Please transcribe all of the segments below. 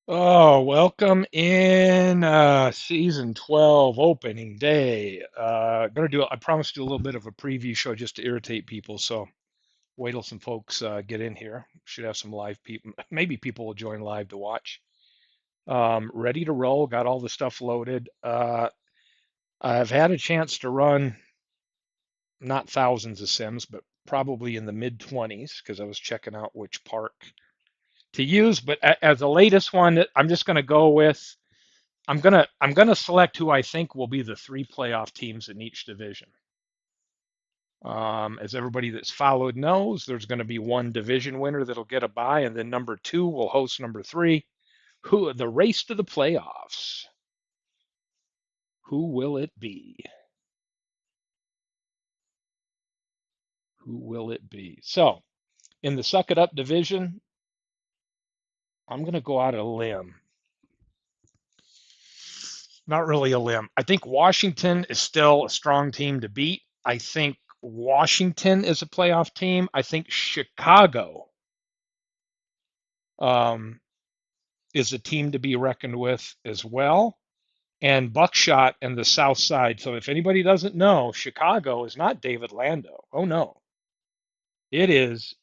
Oh, welcome in season 12 opening day. I promised to do a little bit of a preview show just to irritate people, so wait till some folks get in here. Should have some live people. Maybe people will join live to watch. Ready to roll, got all the stuff loaded. I've had a chance to run not thousands of sims, but probably in the mid 20s because I was checking out which park to use. But as the latest one, I'm just going to go with I'm gonna select who I think will be the three playoff teams in each division. As everybody that's followed knows, there's going to be one division winner that'll get a bye, and then number two will host number three. Who the race to the playoffs? Who will it be? Who will it be? So in the suck it up division, I'm going to go out on a limb. Not really a limb. I think Washington is still a strong team to beat. I think Washington is a playoff team. I think Chicago um, is a team to be reckoned with as well. And Buckshot and the South Side. So if anybody doesn't know, Chicago is not David Lando. Oh no, it is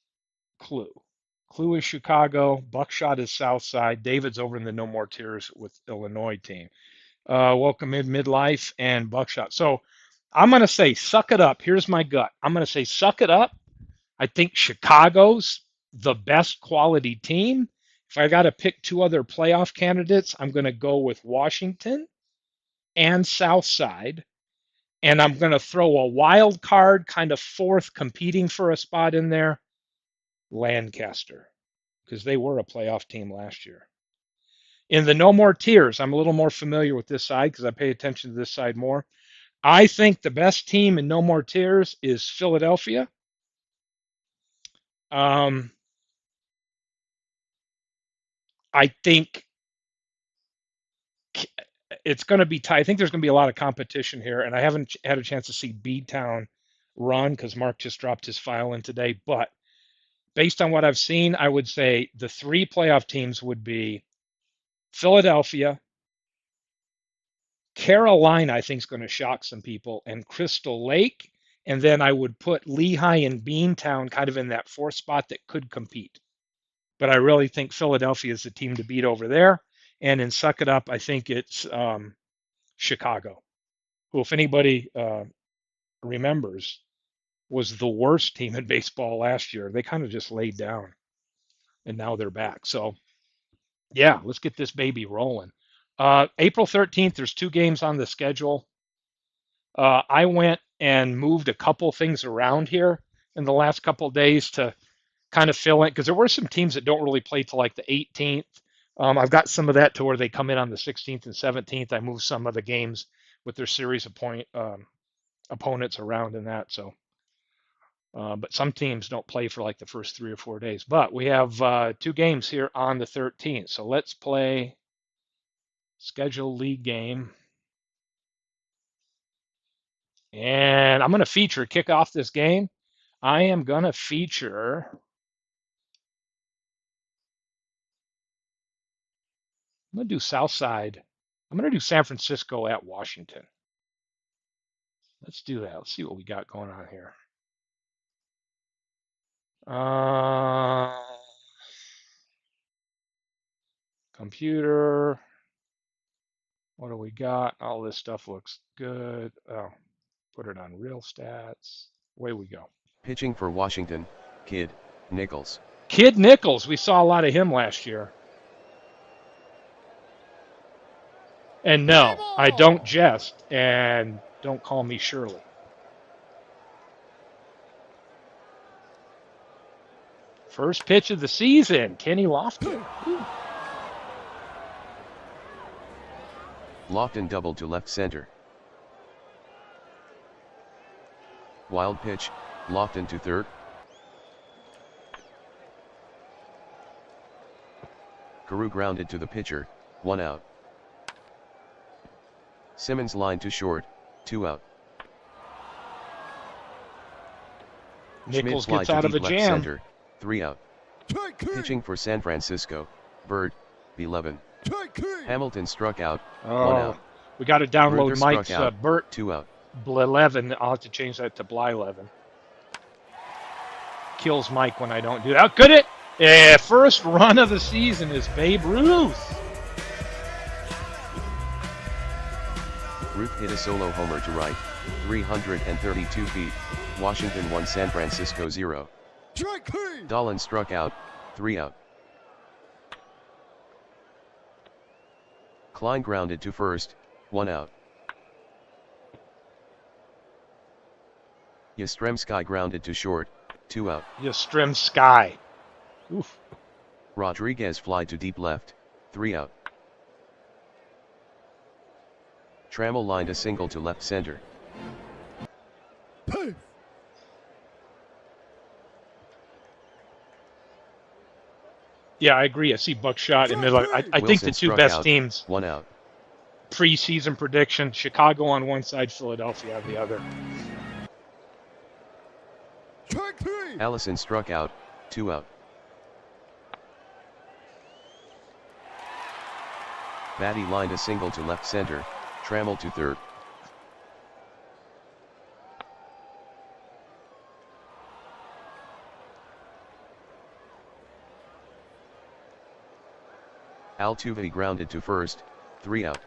Clue. Clue is Chicago. Buckshot is South Side. David's over in the No More Tears with Illinois team. Welcome in midlife and Buckshot. So I'm going to say suck it up. Here's my gut. I'm going to say suck it up. I think Chicago's the best quality team. If I got to pick two other playoff candidates, I'm going to go with Washington and Southside. And I'm going to throw a wild card, kind of fourth, competing for a spot in there, Lancaster, because they were a playoff team last year. In the No More Tears, I'm a little more familiar with this side because I pay attention to this side more. I think the best team in No More Tears is Philadelphia. Um, I think it's going to be tight. I think there's going to be a lot of competition here, and I haven't had a chance to see B Town run because Mark just dropped his file in today. But based on what I've seen, I would say the three playoff teams would be Philadelphia, Carolina. I think is going to shock some people, and Crystal Lake. And then I would put Lehigh and Beantown kind of in that fourth spot that could compete. But I really think Philadelphia is the team to beat over there. And in Suck It Up, I think it's Chicago, who, if anybody remembers, was the worst team in baseball last year. They kind of just laid down, and now they're back. So, yeah, let's get this baby rolling. April 13th, there's two games on the schedule. I went and moved a couple things around here in the last couple of days to kind of fill in because there were some teams that don't really play till like the 18th. I've got some of that to where they come in on the 16th and 17th. I moved some of the games with their series opponents around in that. So, but some teams don't play for like the first 3 or 4 days. But we have two games here on the 13th. So let's play schedule league game. And I'm going to kick off this game. I am going to feature, I'm going to do Southside. I'm going to do San Francisco at Washington. Let's do that. Let's see what we got going on here. Uh, Computer. What do we got? All this stuff looks good. Oh, put it on real stats. Away we go. Pitching for Washington, Kid Nichols. Kid Nichols. We saw a lot of him last year. And no, I don't jest. And don't call me Shirley. First pitch of the season, Kenny Lofton. Lofton doubled to left center. Wild pitch, Lofton to third. Carew grounded to the pitcher, 1 out. Simmons line to short, 2 out. Nichols Schmidt gets slide out to of a deep left jam. center, 3 out. Pitching for San Francisco, Bird, 11. Hamilton struck out, 1 Oh, out. we got to download Ruther struck Mike's out, Bert 2 out. Bl11. I'll have to change that to Bly11. Kills Mike when I don't do that. Could it? Yeah, first run of the season is Babe Ruth. Ruth hit a solo homer to right, 332 feet. Washington 1, San Francisco 0. Dolan struck out, 3 out. Klein grounded to first, 1 out. Yastrzemski grounded to short, 2 out. Yastrzemski. Oof. Rodriguez fly to deep left, 3 out. Trammell lined a single to left center. Yeah, I agree. I see Buckshot in middle. I think the two struck best out, teams, 1 out. preseason prediction, Chicago on one side, Philadelphia on the other. Allison struck out, 2 out. Batty lined a single to left center, Trammell to third. Altuve grounded to first, 3 out.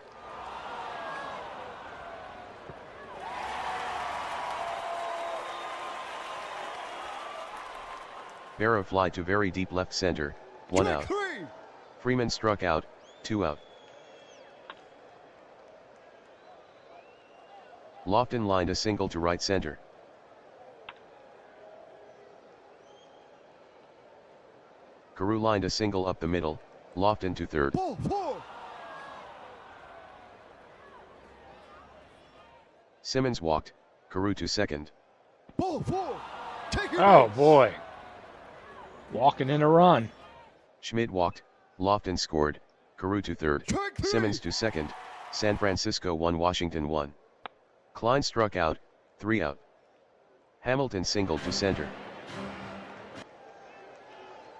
Barrow fly to very deep left center, 1 out. Freeman struck out, 2 out. Lofton lined a single to right center. Carew lined a single up the middle, Lofton to third. Simmons walked, Carew to second. Oh boy. Walking in a run. Schmidt walked, Lofton scored, Carew to third, Simmons to second. San Francisco 1, Washington 1. Klein struck out, 3 out. Hamilton singled to center.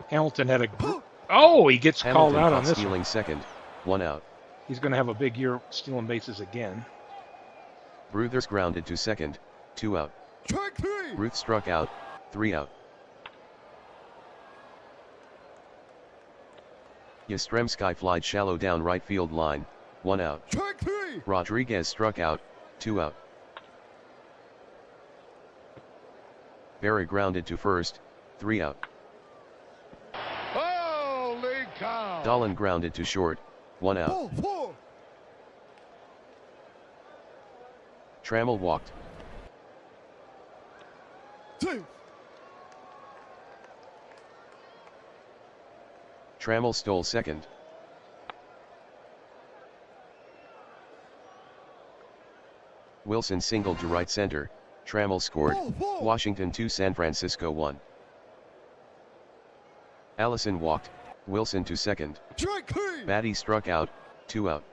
Hamilton had a. Oh, he gets Hamilton called out on caught this stealing one. second, 1 out. He's going to have a big year stealing bases again. Bruthers grounded to second, 2 out. Ruth struck out, 3 out. Yastrzemski flied shallow down right field line, 1 out. Rodriguez struck out, 2 out. Berry grounded to first, 3 out. Holy cow! Dolan grounded to short, 1 out. Trammell walked. Trammell stole second. Wilson singled to right center, Trammell scored, Washington 2, San Francisco 1. Allison walked, Wilson to second. Batty struck out, 2 out.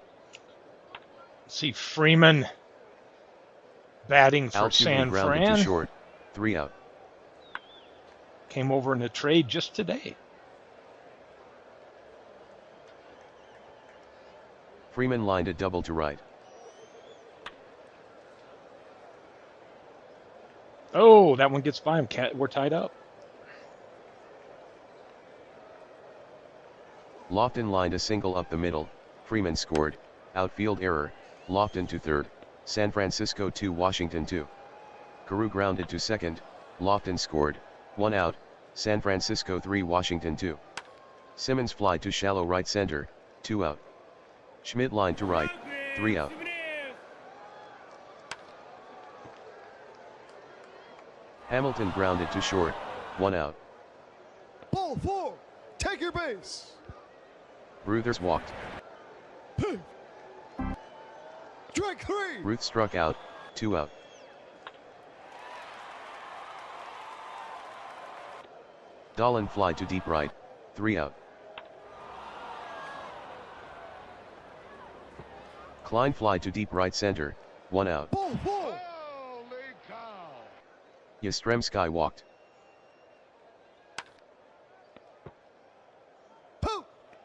See Freeman batting for Altuve San grounded to Fran. short, 3 out. Came over in a trade just today. Freeman lined a double to right. Oh, that one gets by him. We're tied up. Lofton lined a single up the middle, Freeman scored, outfield error, Lofton to third, San Francisco 2, Washington 2. Carew grounded to second, Lofton scored, 1 out, San Francisco 3, Washington 2. Simmons fly to shallow right center, 2 out. Schmidt lined to right, 3 out. Hamilton grounded to short, 1 out. Ball 4, take your base. Bruthers walked. Strike 3. Ruth struck out, 2 out. Dolan fly to deep right, 3 out. Klein fly to deep right center, 1 out. Ball 4. Holy cow! Yastrzemski walked.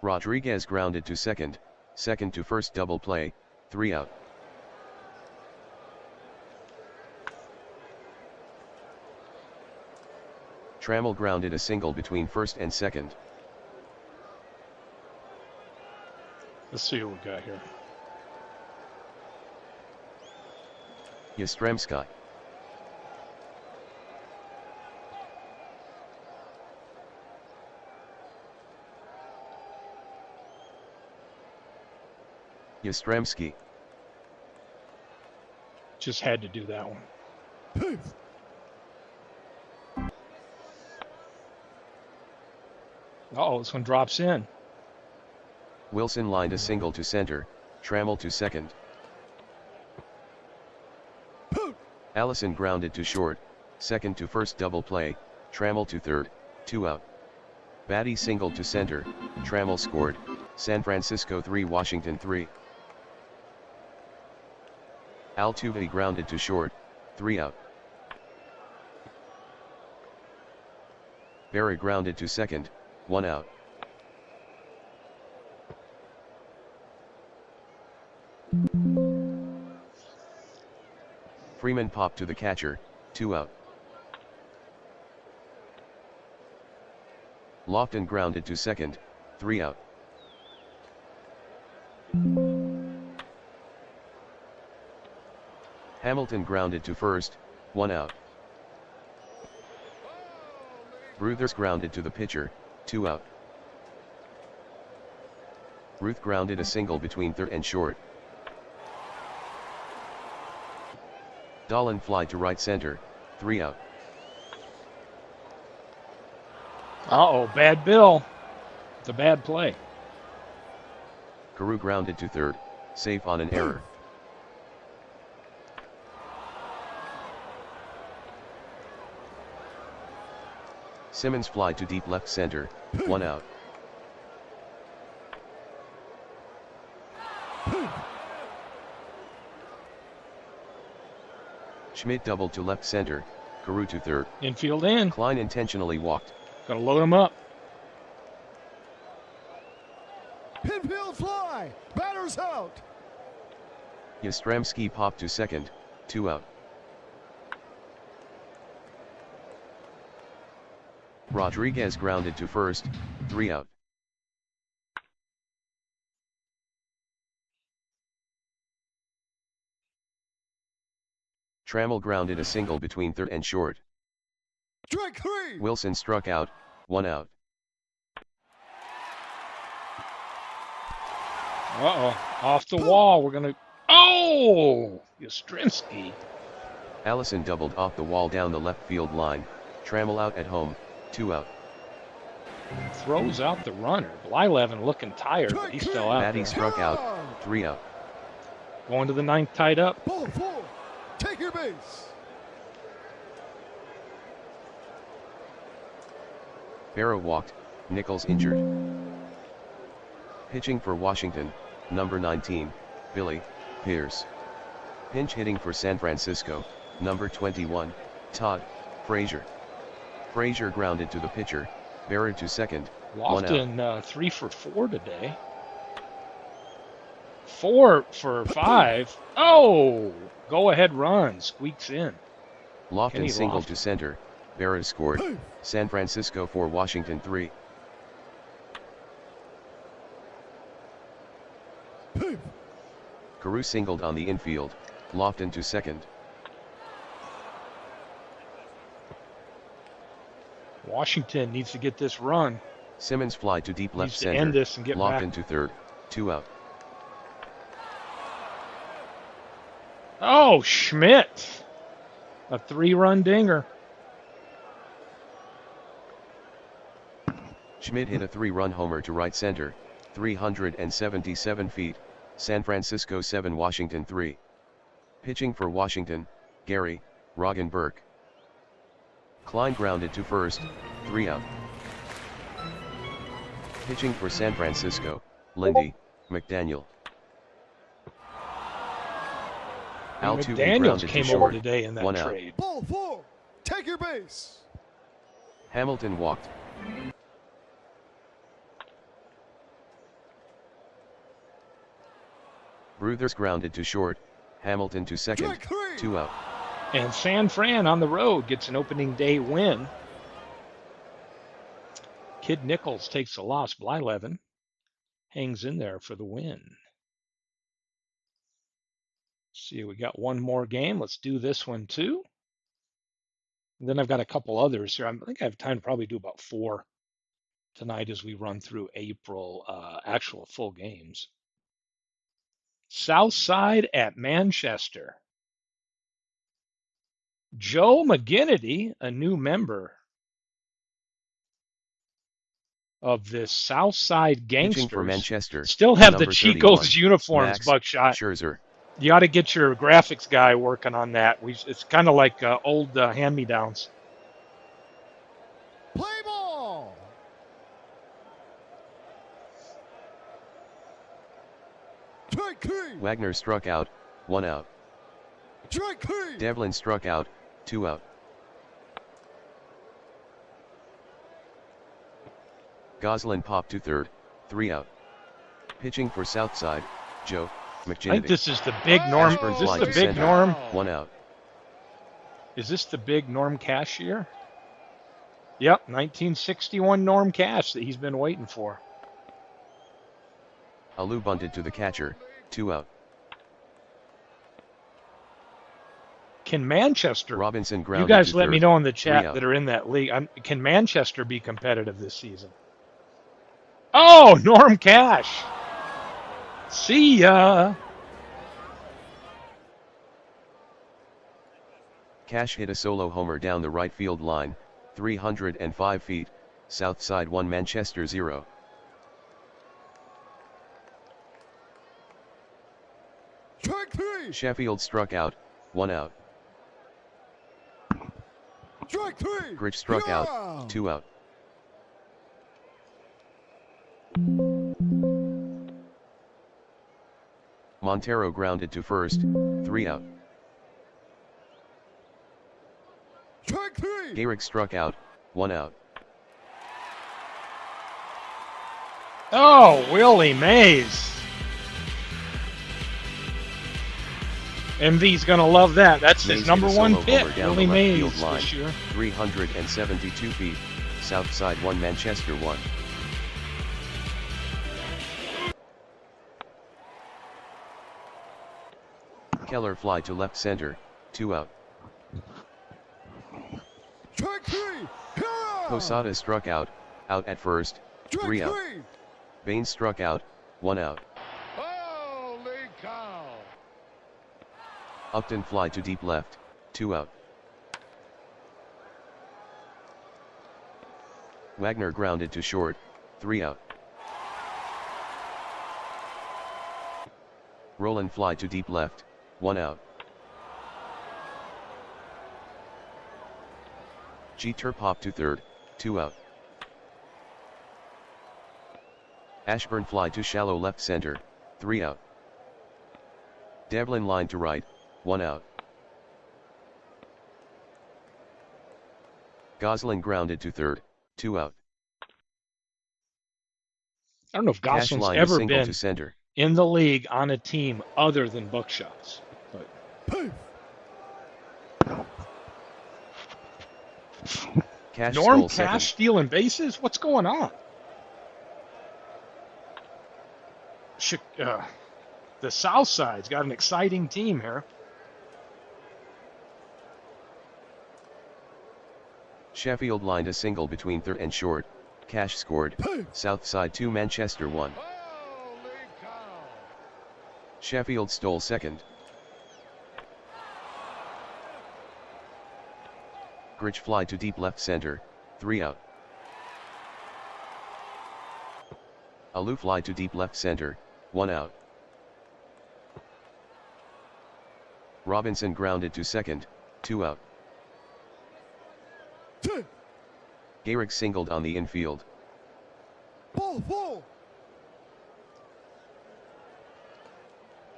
Rodriguez grounded to second, second to first double play, 3 out. Trammell grounded a single between first and second. Let's see what we got here. Yastrzemski. Yastrzemski. Just had to do that one. Uh-oh, this one drops in. Wilson lined a single to center, Trammell to second. Allison grounded to short, second to first double play, Trammell to third, 2 out. Batty singled to center, Trammell scored, San Francisco 3 Washington 3. Altuve grounded to short, 3 out. Berra grounded to second, 1 out. Freeman popped to the catcher, 2 out. Lofton grounded to second, 3 out. Hamilton grounded to first, 1 out. Bruthers grounded to the pitcher, 2 out. Ruth grounded a single between third and short. Dolan fly to right center, 3 out. Uh-oh, bad Bill. It's a bad play. Carew grounded to third, safe on an error. Simmons fly to deep left center, 1 out. Schmidt doubled to left center, Carew to third. Infield in. Klein intentionally walked. Gotta load him up. Pinfield fly. Batter's out. Yastrzemski popped to second, 2 out. Rodriguez grounded to first, 3 out. Trammell grounded a single between third and short. Strike 3. Wilson struck out, 1 out. Uh-oh, off the wall. We're gonna... Oh! Yastrzemski. Allison doubled off the wall down the left field line, Trammell out at home, 2 out. Throws out the runner. Blyleven looking tired, but he's still out Batty there. struck out, 3 out. Going to the ninth, tied up. Ball 4. Take your base. Berra walked, Nichols injured. Pitching for Washington, number 19, Billy Pierce. Pinch hitting for San Francisco, number 21, Todd Frazier. Frazier grounded to the pitcher, Berra to second, 1 out. Lofton 3 for 4 today. 4 for 5. Oh! Go ahead run. Squeaks in. Lofton singled to center, Berra scored, San Francisco 4 Washington 3. Carew singled on the infield, Lofton to second. Washington needs to get this run. Simmons fly to deep left Needs to center, end this and get Lofton back. to third, 2 out. Oh, Schmidt. A 3-run dinger. Schmidt hit a 3-run homer to right center, 377 feet, San Francisco 7 Washington 3. Pitching for Washington, Gary Roggenberg. Klein grounded to first, 3 out. Pitching for San Francisco, Lindy McDaniel. Altuve McDaniels grounded came to over short, today in that 1 out. trade. Ball 4. Take your base. Hamilton walked. . Bruthers grounded to short, Hamilton to second, Strike 3. 2 out. And San Fran on the road gets an opening day win. Kid Nichols takes the loss. Blyleven hangs in there for the win. See, we got one more game. Let's do this one too. And then I've got a couple others here. I think I have time to probably do about 4 tonight as we run through April actual full games. Southside at Manchester. Joe McGinnity, a new member of this Southside Pitching for Gangsters. Manchester, Still have the number 31, Chico's uniforms, Max Buckshot. Scherzer. You ought to get your graphics guy working on that. It's kind of like old hand-me-downs. Play ball. Strike 3. Wagner struck out, 1 out. Strike 3. Devlin struck out, 2 out. Goslin popped to third, 3 out. Pitching for Southside, Joe I think McGinnity. this is the big Norm. Ashburn Is this fly the to big center, Norm? 1 out. Is this the big Norm Cash year? Yep, 1961 Norm Cash that he's been waiting for. Alou bunted to the catcher, 2 out. Can Manchester? Robinson You grounded guys to let third, me know in the 3 chat out. that are in that league. Can Manchester be competitive this season? Oh, Norm Cash. See ya. Cash hit a solo homer down the right field line, 305 feet, Southside 1 Manchester 0. Strike 3. Sheffield struck out, 1 out. Strike 3. Grich struck Yeah. out, 2 out. Montero grounded to first, 3 out. Strike 3. Gehrig struck out, 1 out. Oh, Willie Mays. MV's gonna love that. That's Mays his hit number a one solo pick, homer down Willie the left field Mays line, this year. 372 feet, Southside 1 Manchester 1. Keller fly to left center, 2 out. Strike 3. Yeah. Posada struck out at first, Strike 3 out. 3. Baines struck out, 1 out. Holy cow. Upton fly to deep left, 2 out. Wagner grounded to short, 3 out. Roland fly to deep left, 1 out. Jeter pop to third, 2 out. Ashburn fly to shallow left center, 3 out. Devlin line to right, 1 out. Goslin grounded to third, 2 out. I don't know if Cash Gosling's line to ever single been to center. in the league on a team other than Buckshots. But Poof. Cash Norm stole Cash second. stealing bases? What's going on? The South Side's got an exciting team here. Sheffield lined a single between third and short. Cash scored. Poof. Southside 2 Manchester 1. Holy cow. Sheffield stole second. Grich fly to deep left center, 3 out. Alou fly to deep left center, 1 out. Robinson grounded to second, 2 out. Two. Gehrig singled on the infield. Ball 4.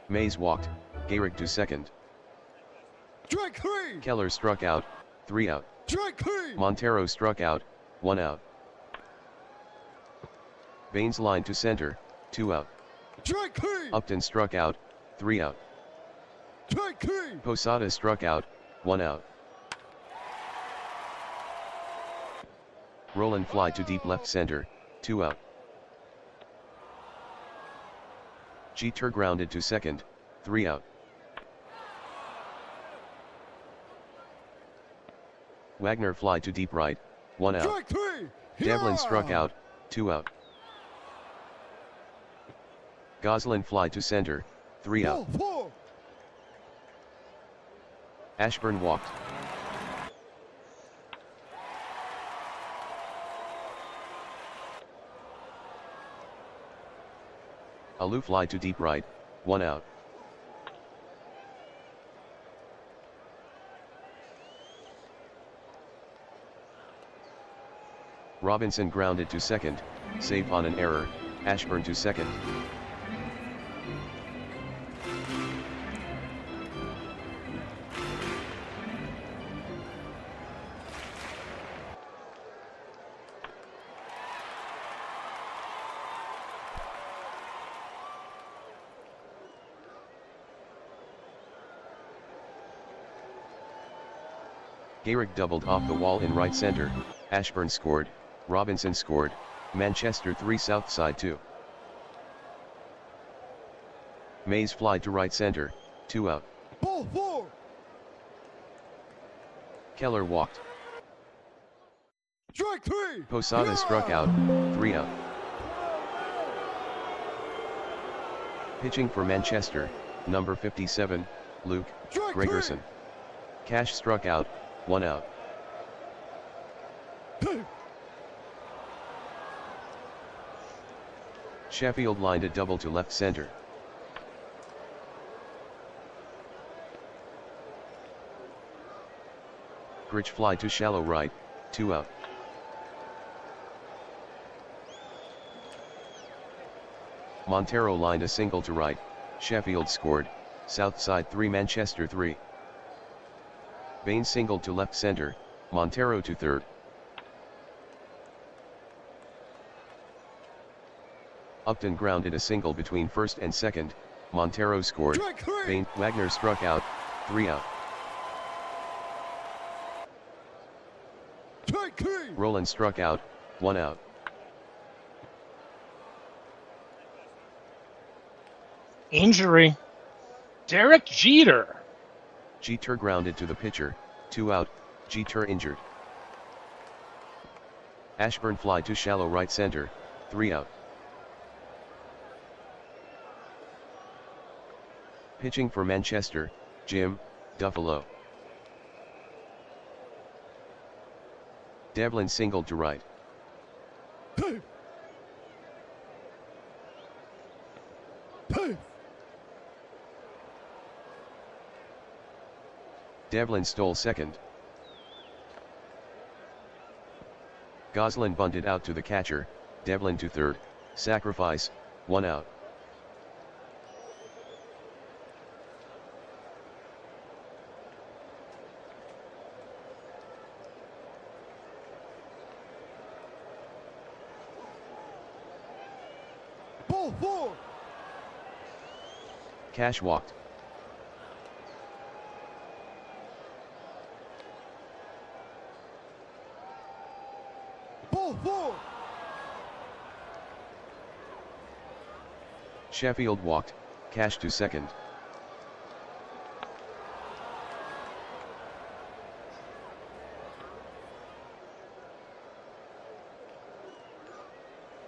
Mays walked, Gehrig to second. Strike 3. Keller struck out, 3 out. Strike 3. Montero struck out, 1 out. Baines line to center, 2 out. Strike 3. Upton struck out, 3 out. Take 3. Posada struck out, 1 out. Roll and fly to deep left center, 2 out. Jeter grounded to second, 3 out. Wagner fly to deep right, 1 out. Strike 3. Devlin Yeah. struck out, 2 out. Goslin fly to center, 3 out. Ball 4. Ashburn walked. Alou fly to deep right, 1 out. Robinson grounded to second, save on an error, Ashburn to second. Gehrig doubled off the wall in right center, Ashburn scored, Robinson scored, Manchester 3 south side 2. Mays fly to right center, 2 out. Ball 4. Keller walked. Strike 3. Posada struck out, 3 out. Pitching for Manchester, number 57, Luke Strike Gregerson. Cash struck out, 1 out. Sheffield lined a double to left center. Grich fly to shallow right, 2 out. Montero lined a single to right, Sheffield scored, south side 3 Manchester 3. Bain singled to left center, Montero to third. Upton grounded a single between first and second, Montero scored, Bain, Wagner struck out, 3 out. Roland struck out, 1 out. Injury. Derek Jeter. Jeter grounded to the pitcher, 2 out, Jeter injured. Ashburn fly to shallow right center, 3 out. Pitching for Manchester, Jim Duffalo. Devlin singled to right. Devlin stole second. Goslin bunted out to the catcher, Devlin to third, sacrifice, 1 out. Ball 4. Cash walked. Ball 4. Sheffield walked, Cash to second.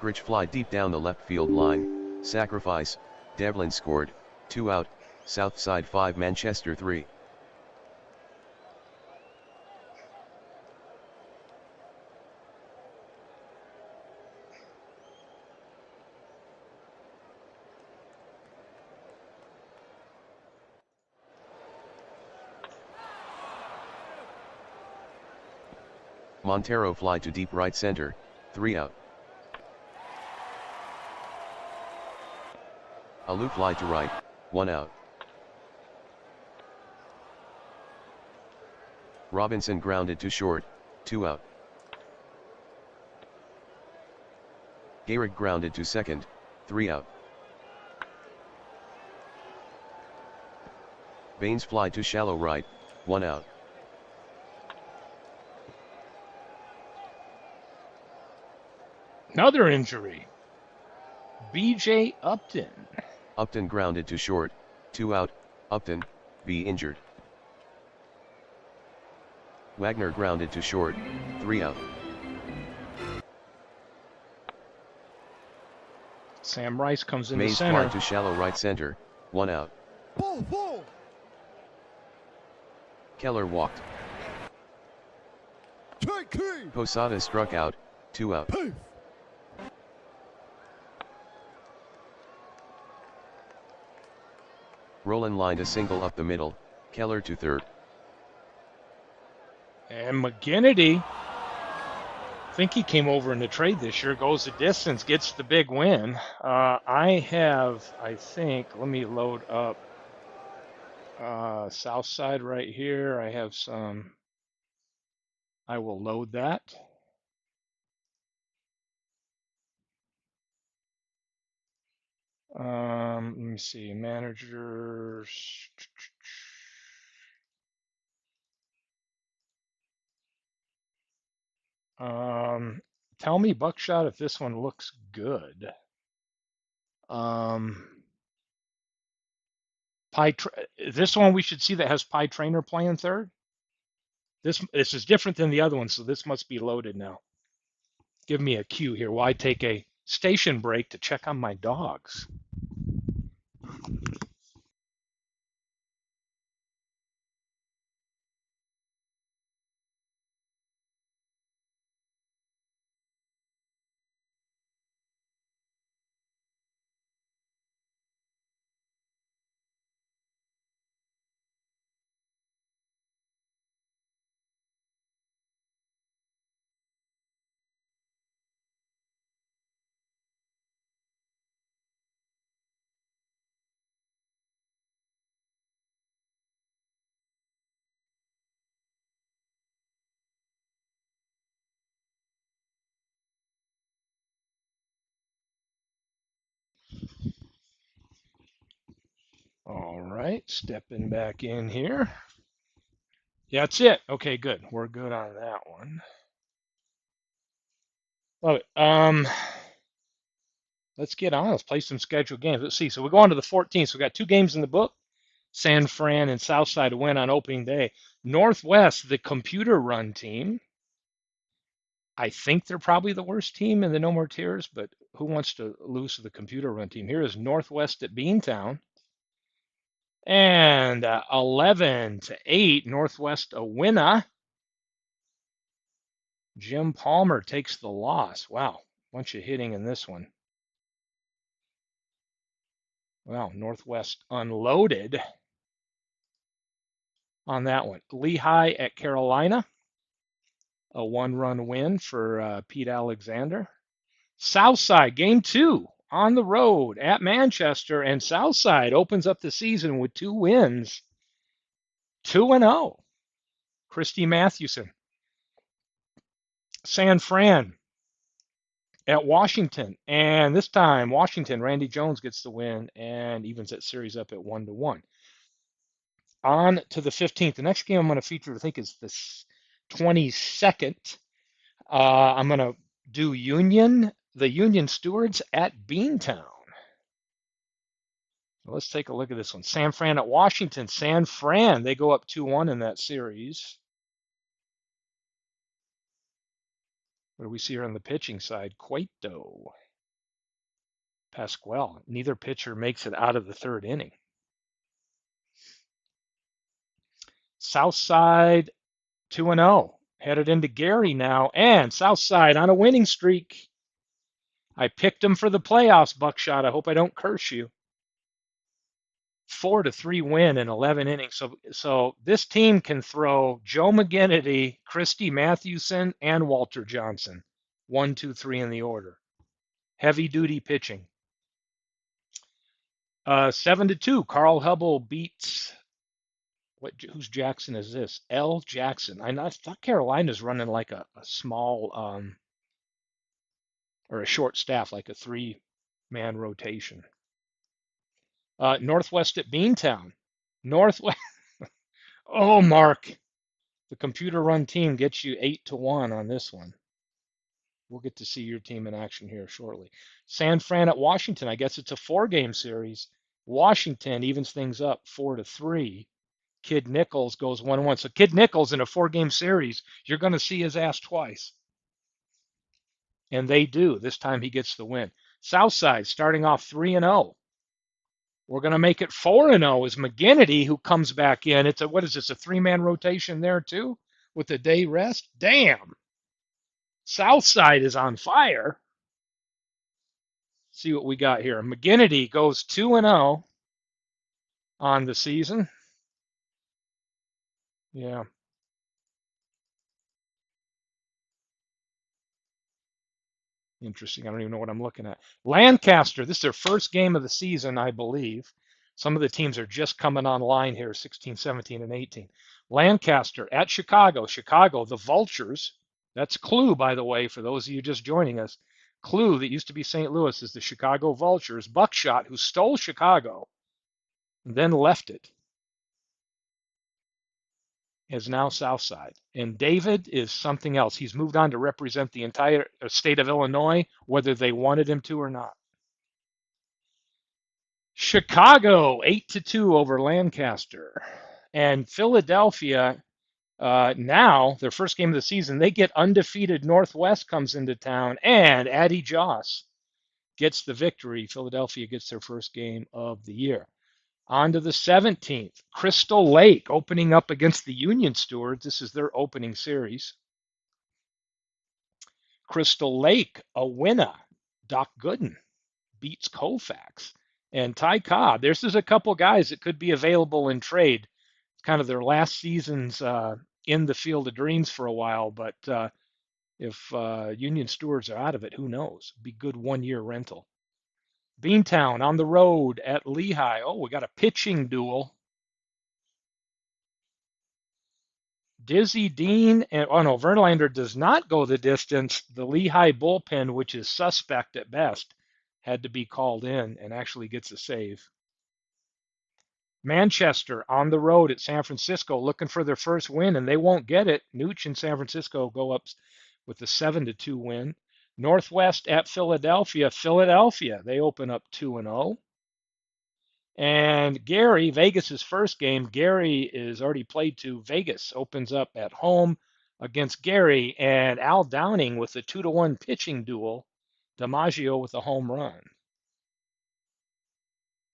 Grich fly deep down the left field line, sacrifice, Devlin scored, 2 out, south side 5 Manchester 3. Montero fly to deep right center, 3 out. Alou fly to right, 1 out. Robinson grounded to short, 2 out. Gehrig grounded to second, 3 out. Baines fly to shallow right, 1 out. Another injury. B.J. Upton. Upton grounded to short, 2 out. Upton, B injured. Wagner grounded to short, 3 out. Sam Rice comes into Mays fly center. to shallow right center, 1 out. Ball four. Keller walked. Take three. Posada struck out, 2 out. Pace. Roland lined a single up the middle, Keller to third. And McGinnity, I think he came over in the trade this year, goes the distance, gets the big win. I think, let me load up South Side right here. I will load that. Let me see, managers. Tell me, Buckshot, if this one looks good. This one we should see that has Pie Trainer playing third. This is different than the other one, so this must be loaded now. Give me a cue here while I take a station break to check on my dogs. All right, stepping back in here. Yeah, that's it. Okay, good. We're good on that one. Love it. Let's get on. Let's play some scheduled games. Let's see. So we go on to the 14th. So we got 2 games in the book. San Fran and Southside win on opening day. Northwest, the computer run team. I think they're probably the worst team in the No More Tears, but who wants to lose to the computer run team? Here is Northwest at Beantown. And 11-8, Northwest a winner. Jim Palmer takes the loss. Wow, bunch of hitting in this one. Wow, Northwest unloaded on that one. Lehigh at Carolina, a 1-run win for Pete Alexander. Southside, game 2 on the road at Manchester, and Southside opens up the season with 2 wins, 2-0. Christy Mathewson. San Fran at Washington, and this time Washington, Randy Jones gets the win and evens that series up at 1-1. On to the 15th. The next game I'm going to feature, I think, is the 22nd. I'm going to do the Union Stewards at Beantown. Let's take a look at this one. San Fran at Washington. San Fran, they go up 2-1 in that series. What do we see here on the pitching side? Cueto, Pasquale. Neither pitcher makes it out of the 3rd inning. Southside 2-0. Headed into Gary now. And Southside on a winning streak. I picked them for the playoffs, Buckshot. I hope I don't curse you. 4-3 win in 11 innings. So this team can throw Joe McGinnity, Christy Mathewson, and Walter Johnson. 1, 2, 3 in the order. Heavy duty pitching. 7-2. Carl Hubble beats. Whose Jackson is this? L. Jackson. I thought Carolina's running like a small or a short staff, like a 3-man rotation. Northwest at Beantown. Northwest. Oh, Mark, the computer-run team gets you 8-1 on this one. We'll get to see your team in action here shortly. San Fran at Washington. I guess it's a 4-game series. Washington evens things up 4-3. Kid Nichols goes 1-1. So Kid Nichols in a 4-game series, you're going to see his ass twice. And they do. This time he gets the win. Southside starting off 3-0. We're going to make it 4-0 is McGinnity, who comes back in. It's a, what is this, a 3-man rotation there too with a day rest? Damn. Southside is on fire. See what we got here. McGinnity goes 2-0 on the season. Yeah. Interesting. I don't even know what I'm looking at. Lancaster, this is their first game of the season, I believe. Some of the teams are just coming online here, 16, 17, and 18. Lancaster at Chicago. Chicago, the Vultures. That's Clue, by the way, for those of you just joining us. Clue, that used to be St. Louis, is the Chicago Vultures. Buckshot, who stole Chicago, and then left it, is now Southside. And David is something else. He's moved on to represent the entire state of Illinois, whether they wanted him to or not. Chicago 8-2 over Lancaster. And Philadelphia, now their first game of the season, they get undefeated. Northwest comes into town, and Addy Joss gets the victory. Philadelphia gets their first game of the year. On to the 17th, Crystal Lake opening up against the Union Stewards. This is their opening series. Crystal Lake, a winner. Doc Gooden beats Koufax. And Ty Cobb, there's a couple guys that could be available in trade. It's kind of their last seasons in the Field of Dreams for a while, but if Union Stewards are out of it, who knows? Be good 1-year rental. Beantown on the road at Lehigh. Oh, we got a pitching duel. Dizzy Dean and oh no, Verlander does not go the distance. The Lehigh bullpen, which is suspect at best, had to be called in and actually gets a save. Manchester on the road at San Francisco looking for their first win, and they won't get it. Nooch and San Francisco go up with a 7-2 win. Northwest at Philadelphia. Philadelphia, they open up 2-0. And Gary, Vegas's first game, Gary is already played to. Vegas opens up at home against Gary, and Al Downing with a 2-1 pitching duel. DiMaggio with a home run.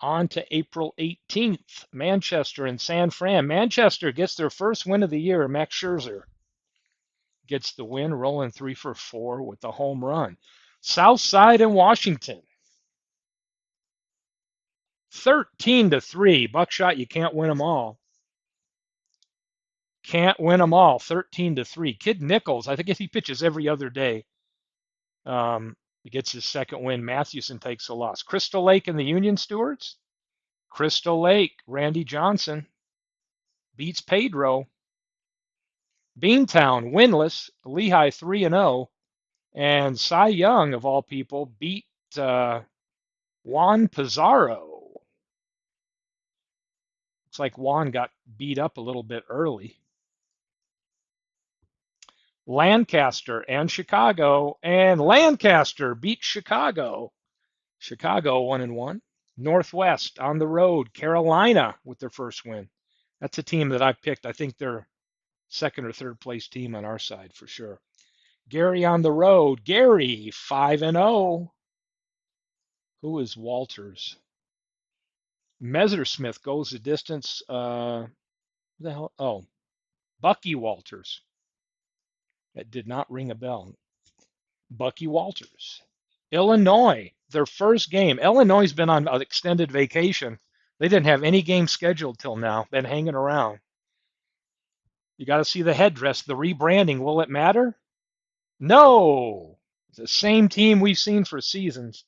On to April 18th, Manchester and San Fran. Manchester gets their first win of the year. Max Scherzer gets the win, rolling 3 for 4 with a home run. Southside and Washington. 13-3. Buckshot, you can't win them all. Can't win them all. 13-3. Kid Nichols, I think if he pitches every other day, he gets his second win. Mathewson takes a loss. Crystal Lake and the Union Stewards. Crystal Lake, Randy Johnson beats Pedro. Beantown, winless. Lehigh 3-0. And Cy Young, of all people, beat Juan Pizarro. Looks like Juan got beat up a little bit early. Lancaster and Chicago, and Lancaster beat Chicago. Chicago 1-1. Northwest on the road, Carolina with their first win. That's a team that I picked. I think they're second or third place team on our side for sure. Gary on the road, Gary 5-0. Who is Walters? Messersmith goes the distance. Who the hell? Oh, Bucky Walters. That did not ring a bell. Bucky Walters. Illinois, their first game. Illinois has been on an extended vacation. They didn't have any games scheduled till now. Been hanging around. You got to see the headdress, the rebranding. Will it matter? No. It's the same team we've seen for seasons.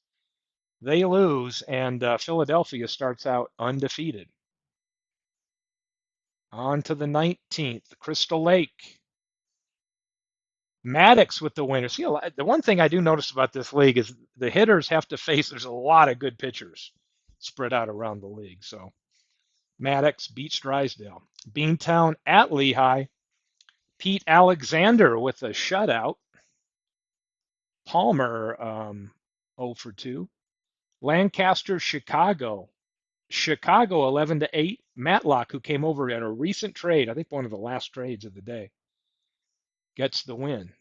They lose, and Philadelphia starts out undefeated. On to the 19th, Crystal Lake. Maddox with the winner. See, the one thing I do notice about this league is the hitters have to face, there's a lot of good pitchers spread out around the league. So Maddox beats Drysdale. Beantown at Lehigh. Pete Alexander with a shutout. Palmer 0 for 2. Lancaster, Chicago. Chicago 11-8. Matlock, who came over in a recent trade, I think one of the last trades of the day, gets the win.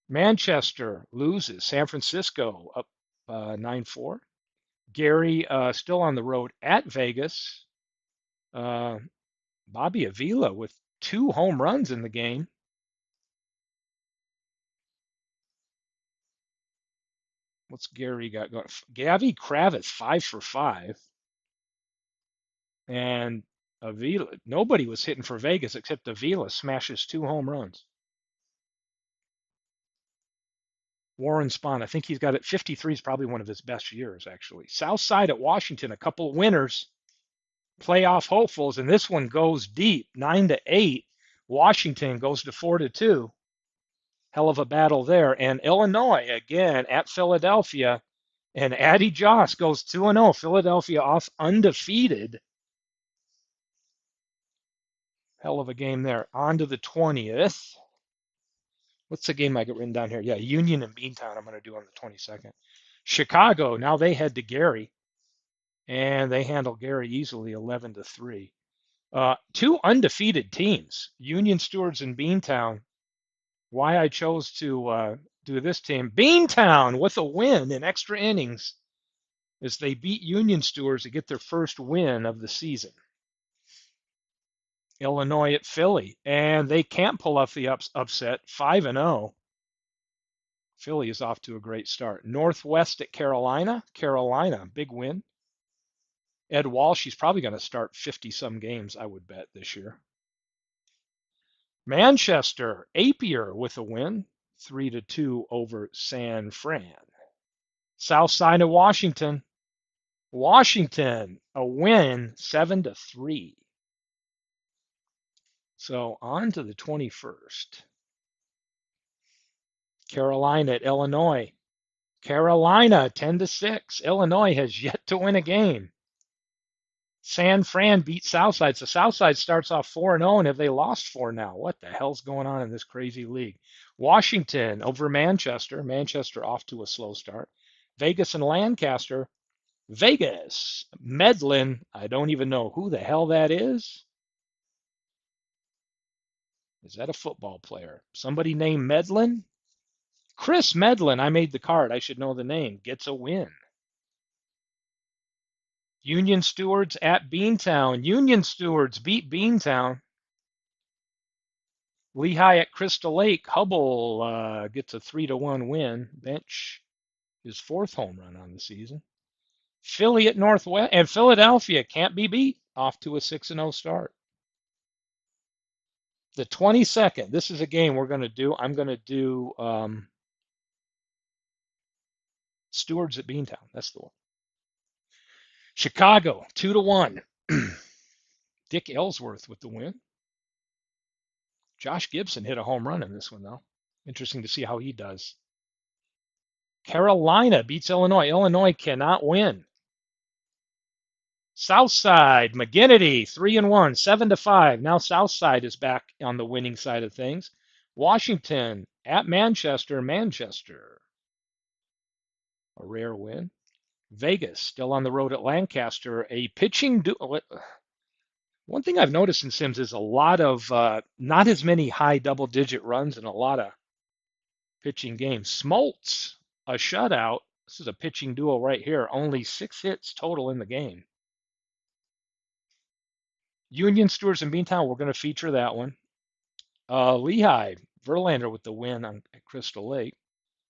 Manchester loses. San Francisco up 9-4. Gary still on the road at Vegas. Bobby Avila with 2 home runs in the game. What's Gary got going? Gavi Kravitz 5 for 5. And Avila, nobody was hitting for Vegas except Avila smashes 2 home runs. Warren Spahn, I think he's got it. 53 is probably one of his best years, actually. South Side at Washington, a couple of winners, playoff hopefuls, and this one goes deep, 9-8. Washington goes to 4-2. Hell of a battle there. And Illinois again at Philadelphia, and Addy Joss goes 2-0. Philadelphia off undefeated. Hell of a game there. On to the 20th. What's the game I got written down here? Yeah, Union and Beantown I'm going to do on the 22nd. Chicago, now they head to Gary, and they handle Gary easily 11-3. 2 undefeated teams, Union Stewards and Beantown. Why I chose to do this team. Beantown with a win in extra innings as they beat Union Stewards to get their first win of the season. Illinois at Philly, and they can't pull off the upset, 5-0. Philly is off to a great start. Northwest at Carolina. Carolina, big win. Ed Walsh, he's probably going to start 50-some games, I would bet, this year. Manchester, Apier with a win, 3-2 over San Fran. South Side of Washington. Washington, a win, 7-3. So on to the 21st. Carolina at Illinois. Carolina, 10-6. Illinois has yet to win a game. San Fran beat Southside. So Southside starts off 4-0, and have they lost 4 now? What the hell's going on in this crazy league? Washington over Manchester. Manchester off to a slow start. Vegas and Lancaster. Vegas. Medlin. I don't even know who the hell that is. Is that a football player? Somebody named Medlin? Chris Medlin. I made the card. I should know the name. Gets a win. Union Stewards at Beantown. Union Stewards beat Beantown. Lehigh at Crystal Lake. Hubble gets a 3-1 win. Bench his 4th home run on the season. Philly at Northwest, and Philadelphia can't be beat. Off to a 6-0 start. The 22nd. This is a game we're going to do. I'm going to do Stewards at Beantown. That's the one. Chicago, 2-1. Dick Ellsworth with the win. Josh Gibson hit a home run in this one, though. Interesting to see how he does. Carolina beats Illinois. Illinois cannot win. Southside, McGinnity, 3-1, 7-5. Now Southside is back on the winning side of things. Washington at Manchester. Manchester, a rare win. Vegas still on the road at Lancaster. A pitching duel. One thing I've noticed in Sims is a lot of not as many high double-digit runs and a lot of pitching games. Smoltz, a shutout. This is a pitching duel right here. Only 6 hits total in the game. Union Stewards and Beantown, we're going to feature that one. Lehigh, Verlander with the win at Crystal Lake.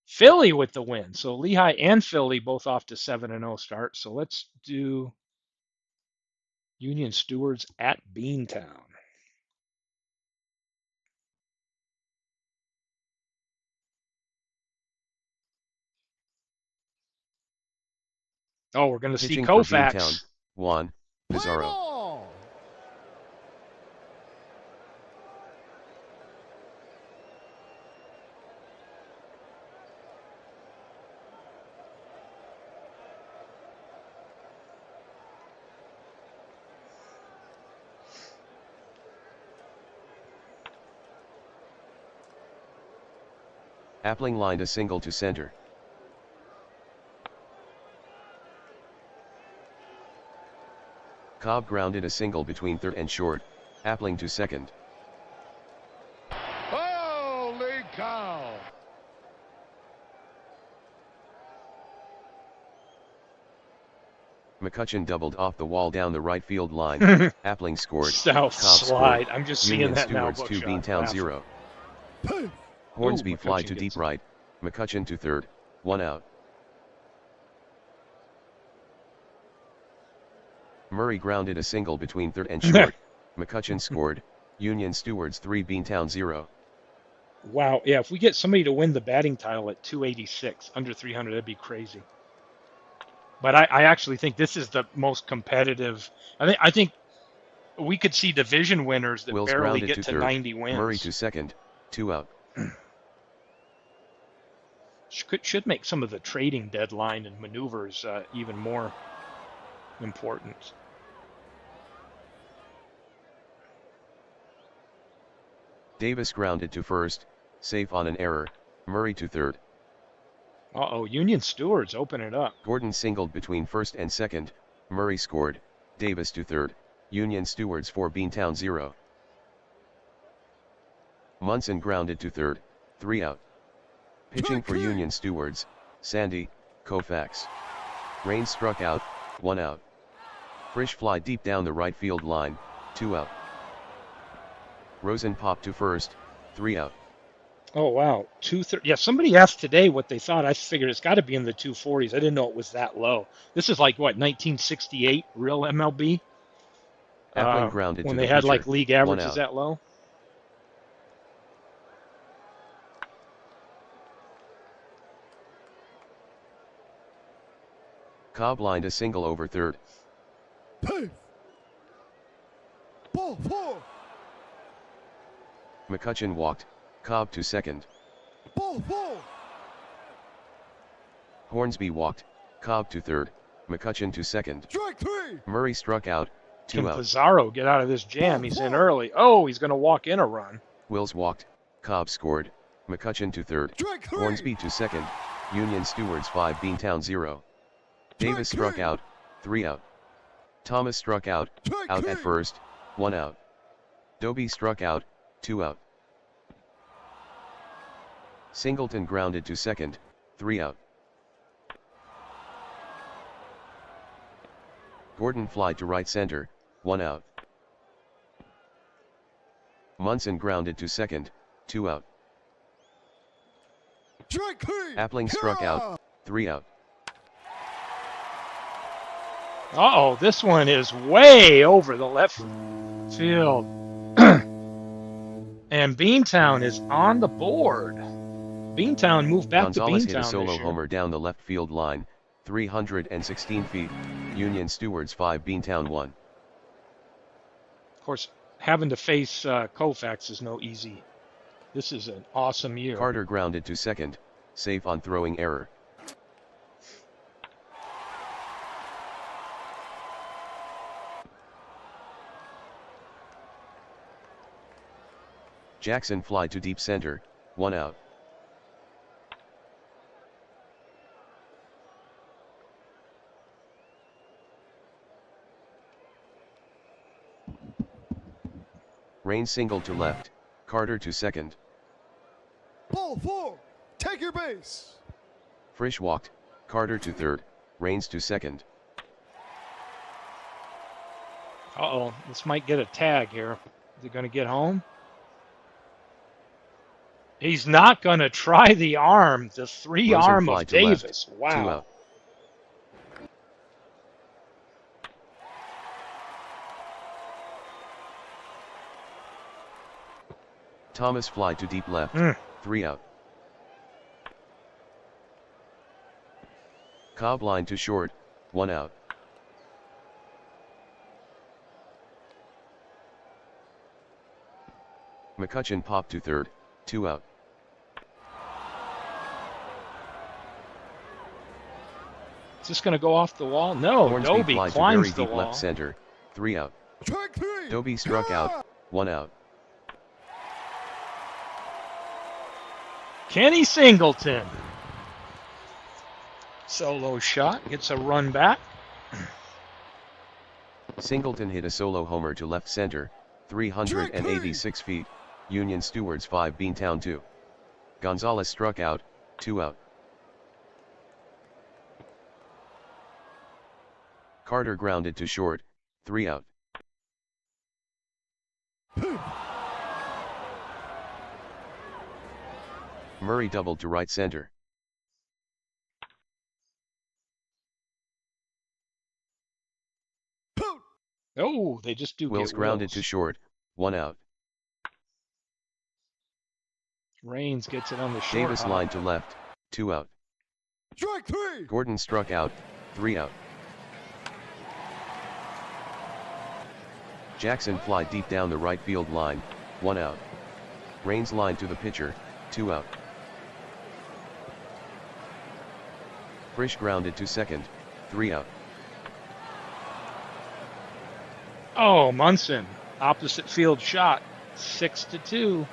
Philly with the win. So Lehigh and Philly both off to 7-0 start. So let's do Union Stewards at Beantown. Oh, we're going to see Pitching for Koufax. Beantown, Juan Play Pizarro. ball. Appling lined a single to center. Cobb grounded a single between third and short, Appling to second. Holy cow! McCutcheon doubled off the wall down the right field line, Appling scored, South Cobb slide. scored, I'm just Union seeing that now. Stewards 2 Buckshot. Beantown Laugh. 0. Poof! Hornsby Ooh, fly McCutcheon to deep gets it. right, McCutcheon to third, 1 out. Murray grounded a single between third and short, McCutcheon scored, Union Stewards 3 Beantown 0. Wow. Yeah, if we get somebody to win the batting title at 286, under 300, that'd be crazy. But I actually think this is the most competitive. I think we could see division winners that Wills barely grounded get to to third, 90 wins. Murray to second, 2 out. Should make some of the trading deadline and maneuvers even more important. Davis grounded to first, safe on an error, Murray to third. Uh-oh, Union Stewards open it up. Gordon singled between first and second, Murray scored, Davis to third, Union Stewards 4 Beantown 0. Munson grounded to third, 3 out. Pitching for Union Stewards, Sandy, Koufax. Raines struck out, 1 out. Frisch fly deep down the right field line, 2 out. Rosen popped to first, 3 out. Oh, wow. 230. Yeah, somebody asked today what they thought. I figured it's got to be in the 240s. I didn't know it was that low. This is like, what, 1968 real MLB? Appling grounded when to they the had pitcher, like league 1 averages out. that low. Cobb lined a single over third. Poof! Ball 4! McCutcheon walked, Cobb to second. Ball 4! Hornsby walked, Cobb to third, McCutcheon to second. Strike 3! Murray struck out, 2 Can out. Pizarro get out of this jam? He's in early. Oh, he's going to walk in a run. Wills walked, Cobb scored, McCutcheon to third, Strike 3! Hornsby to second, Union Stewards 5 Beantown 0. Davis struck out, 3 out. Thomas struck out, out at first, 1 out. Doby struck out, 2 out. Singleton grounded to second, 3 out. Gordon flied to right center, 1 out. Munson grounded to second, 2 out. Strike 3! Appling struck out, 3 out. Uh-oh, this one is way over the left field. And Beantown is on the board. Beantown moved back Gonzalez to hit a Beantown solo this year. homer down the left field line, 316 feet, Union Stewards 5 Beantown 1. Of course, having to face Koufax is no easy. This is an awesome year. Carter grounded to second, safe on throwing error. Jackson fly to deep center, 1 out. Raines single to left, Carter to second. Ball 4! Take your base! Frisch walked, Carter to third, Raines to second. Uh-oh, this might get a tag here. Is he going to get home? He's not going to try the arm, the three-arm Rosen fly of to left, Davis. 2 Wow. out. Thomas fly to deep left, 3 out. Cobb line to short, 1 out. McCutcheon popped to third, 2 out. Is this going to go off the wall? No, Hornsby Doby fly to climbs very the deep wall. left center, 3 out. Strike 3! Doby struck out, 1 out. Kenny Singleton. Solo shot, gets a run back. Singleton hit a solo homer to left center, 386 feet, Union Stewards 5 Beantown 2. Gonzalez struck out, 2 out. Carter grounded to short, 3 out. Murray doubled to right center. Oh, they just do Wills get grounded Wills. to short, 1 out. Raines gets it on the short Davis hop. lined to left, 2 out. Strike 3. Gordon struck out, 3 out. Jackson fly deep down the right field line, 1 out. Raines lined to the pitcher, 2 out. Frisch grounded to second, 3 out. Oh, Munson, opposite field shot, 6-2.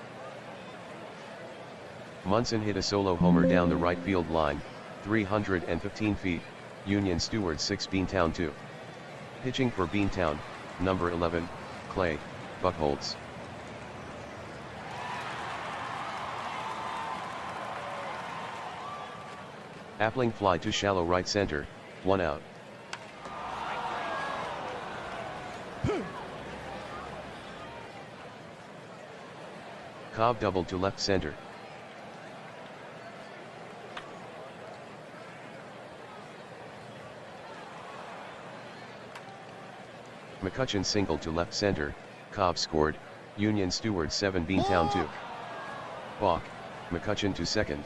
Munson hit a solo homer down the right field line, 315 feet, Union Stewards 6 Beantown 2. Pitching for Beantown, number 11, Clay Buckholz. Appling fly to shallow right center, 1 out. Cobb doubled to left center. McCutcheon singled to left center, Cobb scored, Union Stewards 7 Beantown 2. Balk, McCutcheon to second.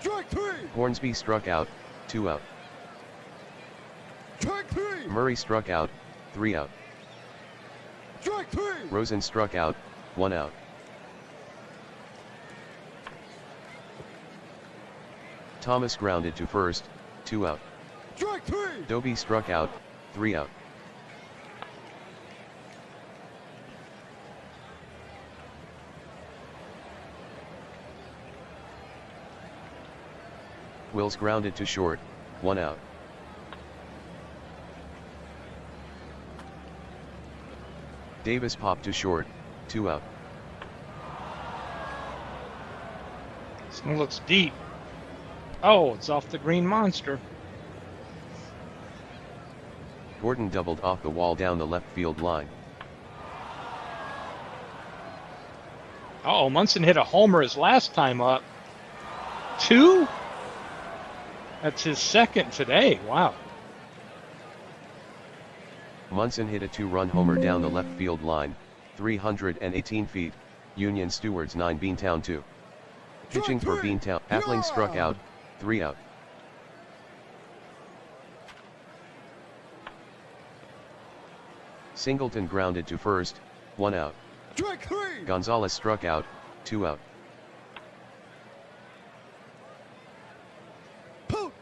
Strike 3. Hornsby struck out, 2 out. Strike 3. Murray struck out, 3 out. Strike 3. Rosen struck out, 1 out. Thomas grounded to first, 2 out. Strike 3. Doby struck out, 3 out. Wills grounded to short, 1 out. Davis popped to short, 2 out. This one looks deep. Oh, it's off the green monster. Gordon doubled off the wall down the left field line. Oh, Munson hit a homer his last time up. 2? That's his second today. Wow. Munson hit a 2-run homer down the left field line, 318 feet, Union Stewards 9 Beantown 2. Pitching for Beantown, Appling struck out, 3 out. Singleton grounded to first, 1 out. Strike 3. Gonzalez struck out, 2 out. Poot.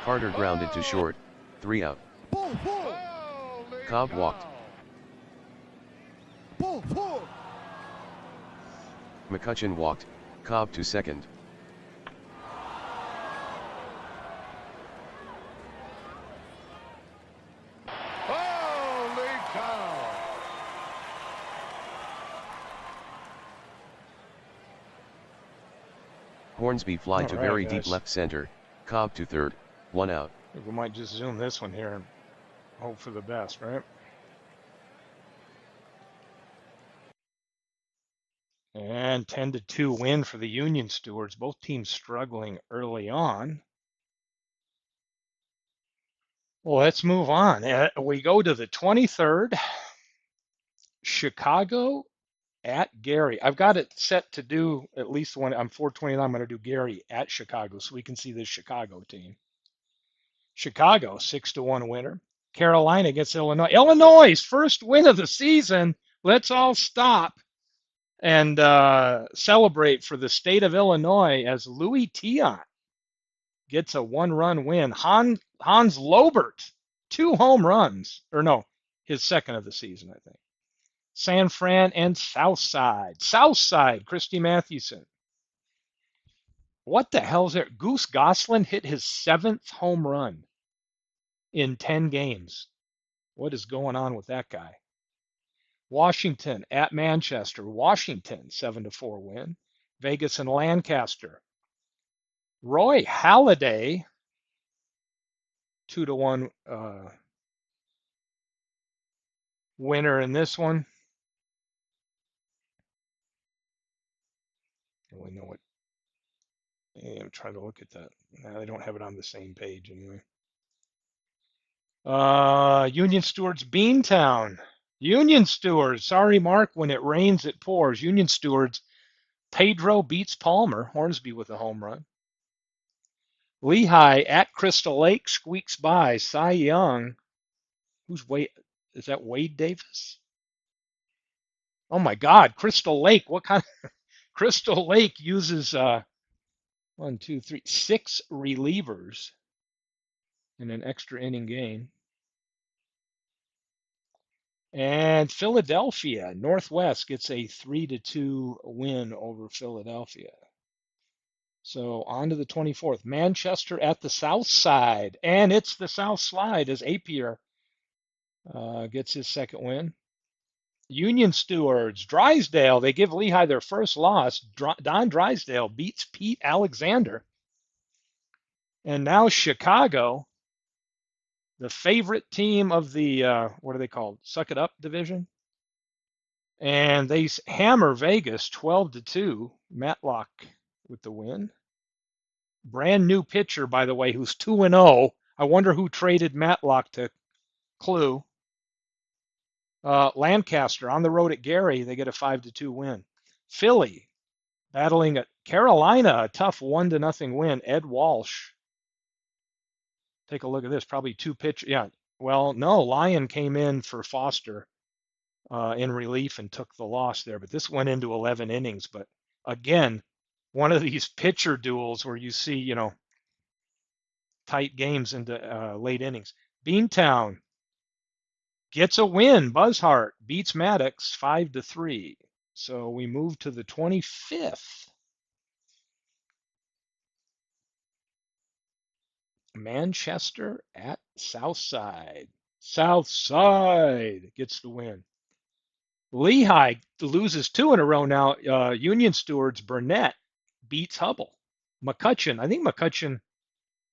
Carter grounded to short, 3 out. Ball 4. Cobb walked. Ball 4. McCutcheon walked, Cobb to second. Holy cow. Hornsby fly to All right, very guys. deep left center, Cobb to third, 1 out. We might just zoom this one here and hope for the best, right? And 10-2 win for the Union Stewards. Both teams struggling early on. Well, let's move on. We go to the 23rd. Chicago at Gary. I've got it set to do at least one. I'm 429. I'm going to do Gary at Chicago so we can see this Chicago team. Chicago, 6-1 winner. Carolina against Illinois. Illinois' first win of the season. Let's all stop and celebrate for the state of Illinois as Louis Tion gets a 1-run win. Hans Lobert, 2 home runs. Or no, his second of the season, I think. San Fran and Southside. Southside, Christy Mathewson, What the hell's it? Goose Goslin hit his 7th home run in 10 games. What is going on with that guy? Washington at Manchester. Washington 7-4 win. Vegas and Lancaster. Roy Halladay 2-1 winner in this one. We know what. I'm trying to look at that. Now they don't have it on the same page anyway. Union Stewards Beantown. Union Stewards. Sorry, Mark. When it rains, it pours. Union Stewards. Pedro beats Palmer. Hornsby with a home run. Lehigh at Crystal Lake squeaks by. Cy Young. Who's Wade? Is that Wade Davis? Oh my God, Crystal Lake. What kind of Crystal Lake uses 6 relievers in an extra inning game. And Philadelphia Northwest gets a 3-2 win over Philadelphia. So on to the 24th. Manchester at the South Side, and it's the South Slide as Apier gets his second win. Union Stewards, Drysdale, they give Lehigh their first loss. Don Drysdale beats Pete Alexander. And now Chicago, the favorite team of the, what are they called? Suck It Up division. And they hammer Vegas 12-2. Matlock with the win. Brand new pitcher, by the way, who's 2-0. I wonder who traded Matlock to Clue. Lancaster on the road at Gary, they get a 5-2 win. Philly battling at Carolina, a tough 1-0 win. Ed Walsh. Take a look at this. Probably 2 pitch. Yeah. Well, no, Lyon came in for Foster in relief and took the loss there. But this went into 11 innings. But again, one of these pitcher duels where you see, tight games into late innings. Beantown gets a win. Buzzhart beats Maddox 5-3. So we move to the 25th. Manchester at Southside. Southside gets the win. Lehigh loses 2 in a row now. Union Stewards Burnett beats Hubble. McCutcheon, I think McCutcheon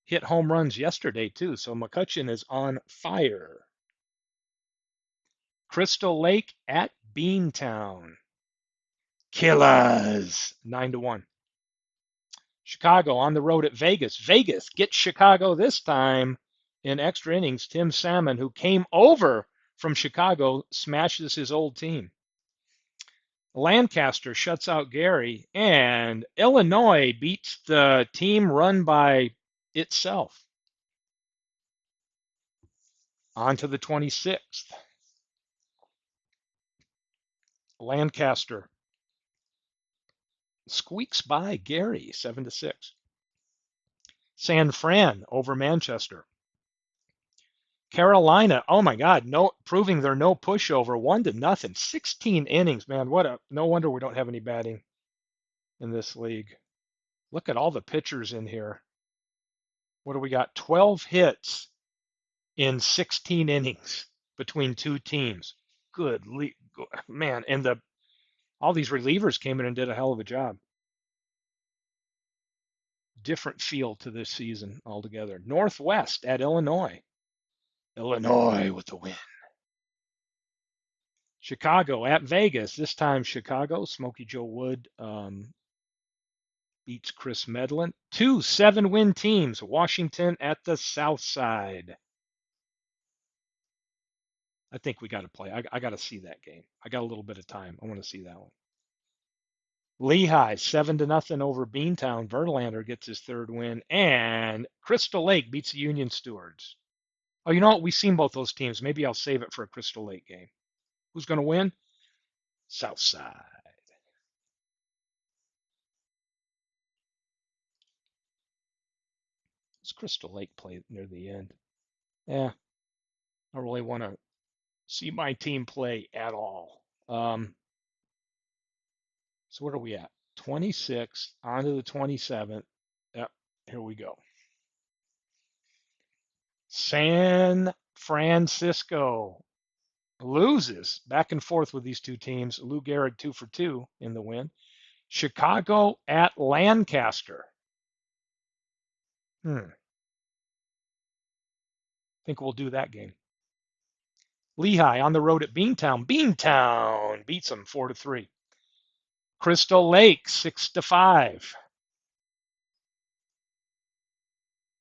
hit home runs yesterday too, so McCutcheon is on fire. Crystal Lake at Beantown. Killers 9-1. Chicago on the road at Vegas. Vegas gets Chicago this time in extra innings. Tim Salmon, who came over from Chicago, smashes his old team. Lancaster shuts out Gary, and Illinois beats the team run by itself. On to the 26th. Lancaster squeaks by Gary 7-6. San Fran over Manchester. Carolina, oh my God, proving they're no pushover, 1-0, 16 innings, man. No wonder we don't have any batting in this league. Look at all the pitchers in here. What do we got? 12 hits in 16 innings between 2 teams. Good man, and all these relievers came in and did a hell of a job. Different feel to this season altogether. Northwest at Illinois. Illinois with the win. Chicago at Vegas. This time Chicago. Smokey Joe Wood beats Chris Medlin. 2 7-win teams. Washington at the South Side. I think we got to play. I got to see that game. I got a little bit of time. I want to see that one. Lehigh 7-0 over Beantown. Verlander gets his 3rd win, and Crystal Lake beats the Union Stewards. Oh, you know what? We've seen both those teams. Maybe I'll save it for a Crystal Lake game. Who's going to win? Southside. Does Crystal Lake play near the end? Yeah, I really want to see my team play at all. So what are we at? 26th, on to the 27th. Here we go. San Francisco loses back and forth with these two teams. Lou Gehrig 2 for 2 in the win. Chicago at Lancaster. Think we'll do that game. Lehigh on the road at Beantown. Beantown beats them 4 to 3. Crystal Lake 6 to 5.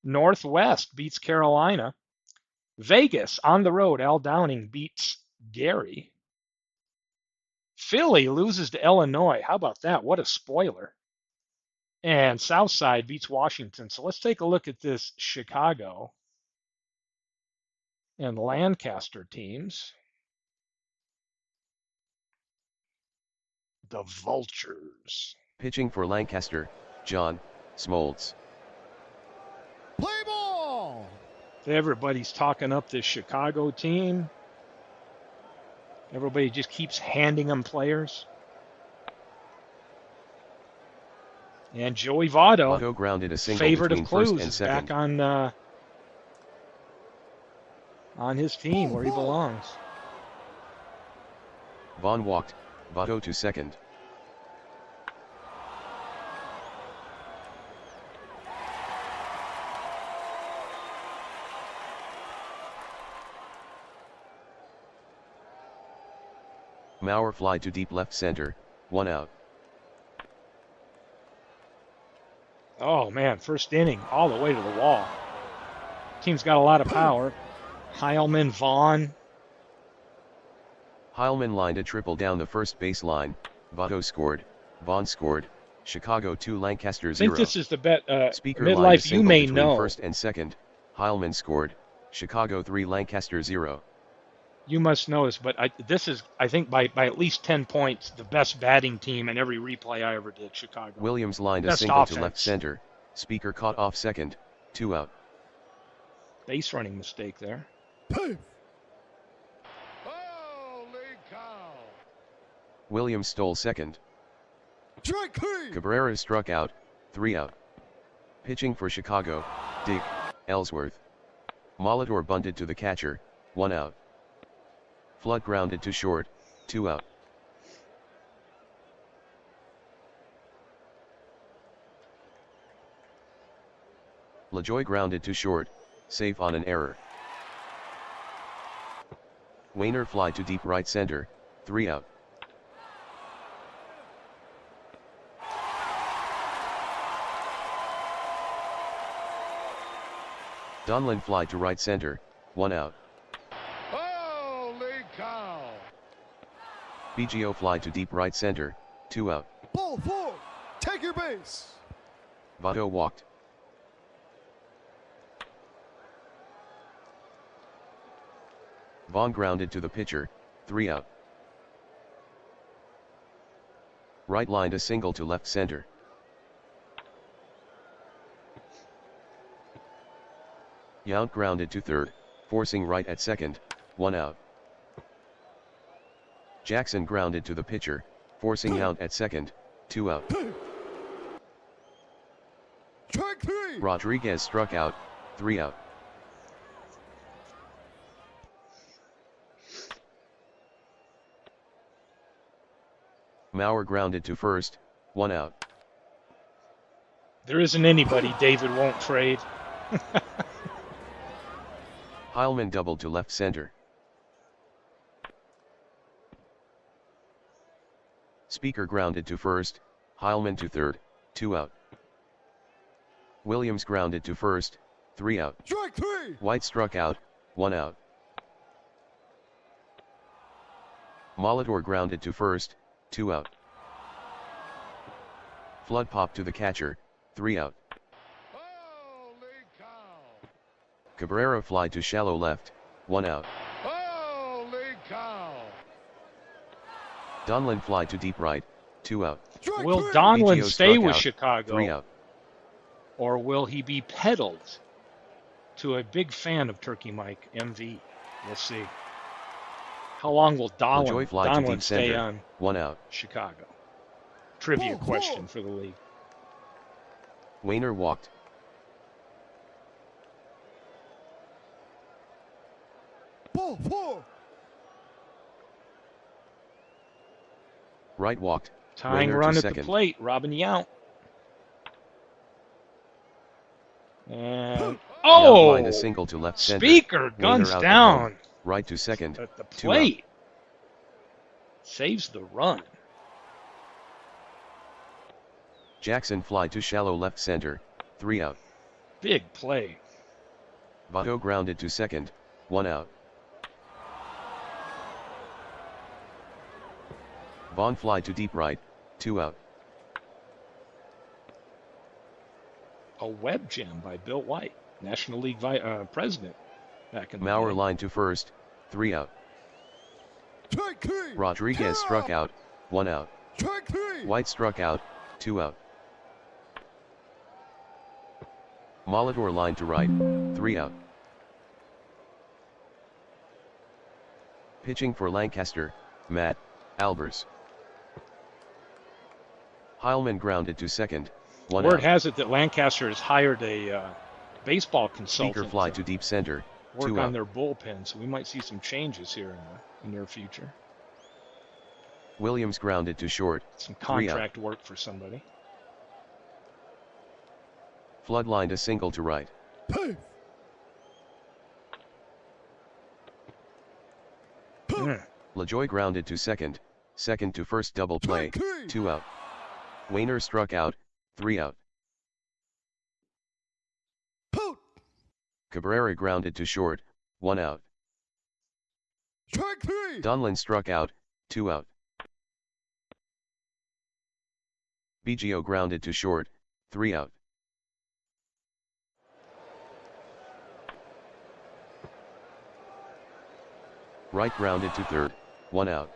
Northwest beats Carolina. Vegas on the road. Al Downing beats Gary. Philly loses to Illinois. How about that? What a spoiler. And Southside beats Washington. So let's take a look at this Chicago and Lancaster teams. The Vultures. Pitching for Lancaster, John Smoltz. Play ball. Everybody's talking up this Chicago team. Everybody just keeps handing them players. And Joey Votto, Votto grounded a single favorite of between first Clues, and is second. back on his team where he belongs. Vaughn walked, Votto to second. Mauer fly to deep left center, 1 out. Oh man, first inning, all the way to the wall. Team's got a lot of power. Heilman, Vaughn. Heilman lined a triple down the first base line. Votto scored, Vaughn scored. Chicago 2 Lancaster 0. I think this is the bet. Speaker lined a Midlife, you single may between know. first and second. Heilman scored, Chicago 3 Lancaster 0. You must know this, but this is, I think, by at least 10 points, the best batting team in every replay I ever did, Chicago. Williams lined a Best single offense. to left center. Speaker caught off second, 2 out. Base running mistake there. Holy cow. Williams stole second. Strike 3. Cabrera struck out, 3 out. Pitching for Chicago, Dick Ellsworth. Molitor bunted to the catcher, 1 out. Flood grounded to short, 2 out. LaJoy grounded to short, safe on an error. Wainer fly to deep right center, 3 out. Donlin fly to right center, 1 out. Holy cow. BGO fly to deep right center, 2 out. Ball 4. Take your base. Votto walked. Vaughn grounded to the pitcher, 3 out. Right lined a single to left center. Yount grounded to third, forcing right at second, 1 out. Jackson grounded to the pitcher, forcing Yount at second, 2 out. Strike 3. Rodriguez struck out, 3 out. Mauer grounded to first, 1 out. There isn't anybody David won't trade. Heilman doubled to left center. Speaker grounded to first, Heilman to third, 2 out. Williams grounded to first, 3 out. Strike 3. White struck out, 1 out. Molitor grounded to first, 2 out. Flood popped to the catcher, 3 out. Holy cow. Cabrera fly to shallow left, 1 out. Holy cow. Donlin fly to deep right, 2 out. Strike Will 3. Donlin BGO stay struck with out, Chicago, 3 out. or will he be peddled to a big fan of Turkey Mike, MV? We'll see. How long will LaJoy fly to Donlin deep stay center, on 1 out. Chicago? Trivia Whoa, question whoa. for the league. Wainer walked. Ball 4. Right walked. Tying Rayner run to at the second. plate, Robin Yount. And Yount lined a oh, single to left center. Speaker Rayner guns out at home. down Right to second. at the 2 out. plate. Saves the run. Jackson fly to shallow left center. 3 out. Big play. Votto grounded to second. 1 out. Vaughn fly to deep right. 2 out. A web gem by Bill White, National League president back in the Mauer day. line to first. 3 out. Strike 3. Rodriguez struck out. 1 out. Strike 3. White struck out. 2 out. Molitor line to right. 3 out. Pitching for Lancaster, Matt Albers. Heilman grounded to second. 1 Word out. has it that Lancaster has hired a baseball consultant Speaker fly to deep center. work 2 on out. their bullpen, so we might see some changes here in the near future. Williams grounded to short. Some 3 out. contract work for somebody. Flood lined a single to right. Pay. LaJoy grounded to second. Second to first double play. Strike 3. 2 out. Wainer struck out. 3 out. Out. Cabrera grounded to short. 1 out. Strike 3. Donlin struck out. 2 out. Biggio grounded to short. 3 out. Wright grounded to third. 1 out.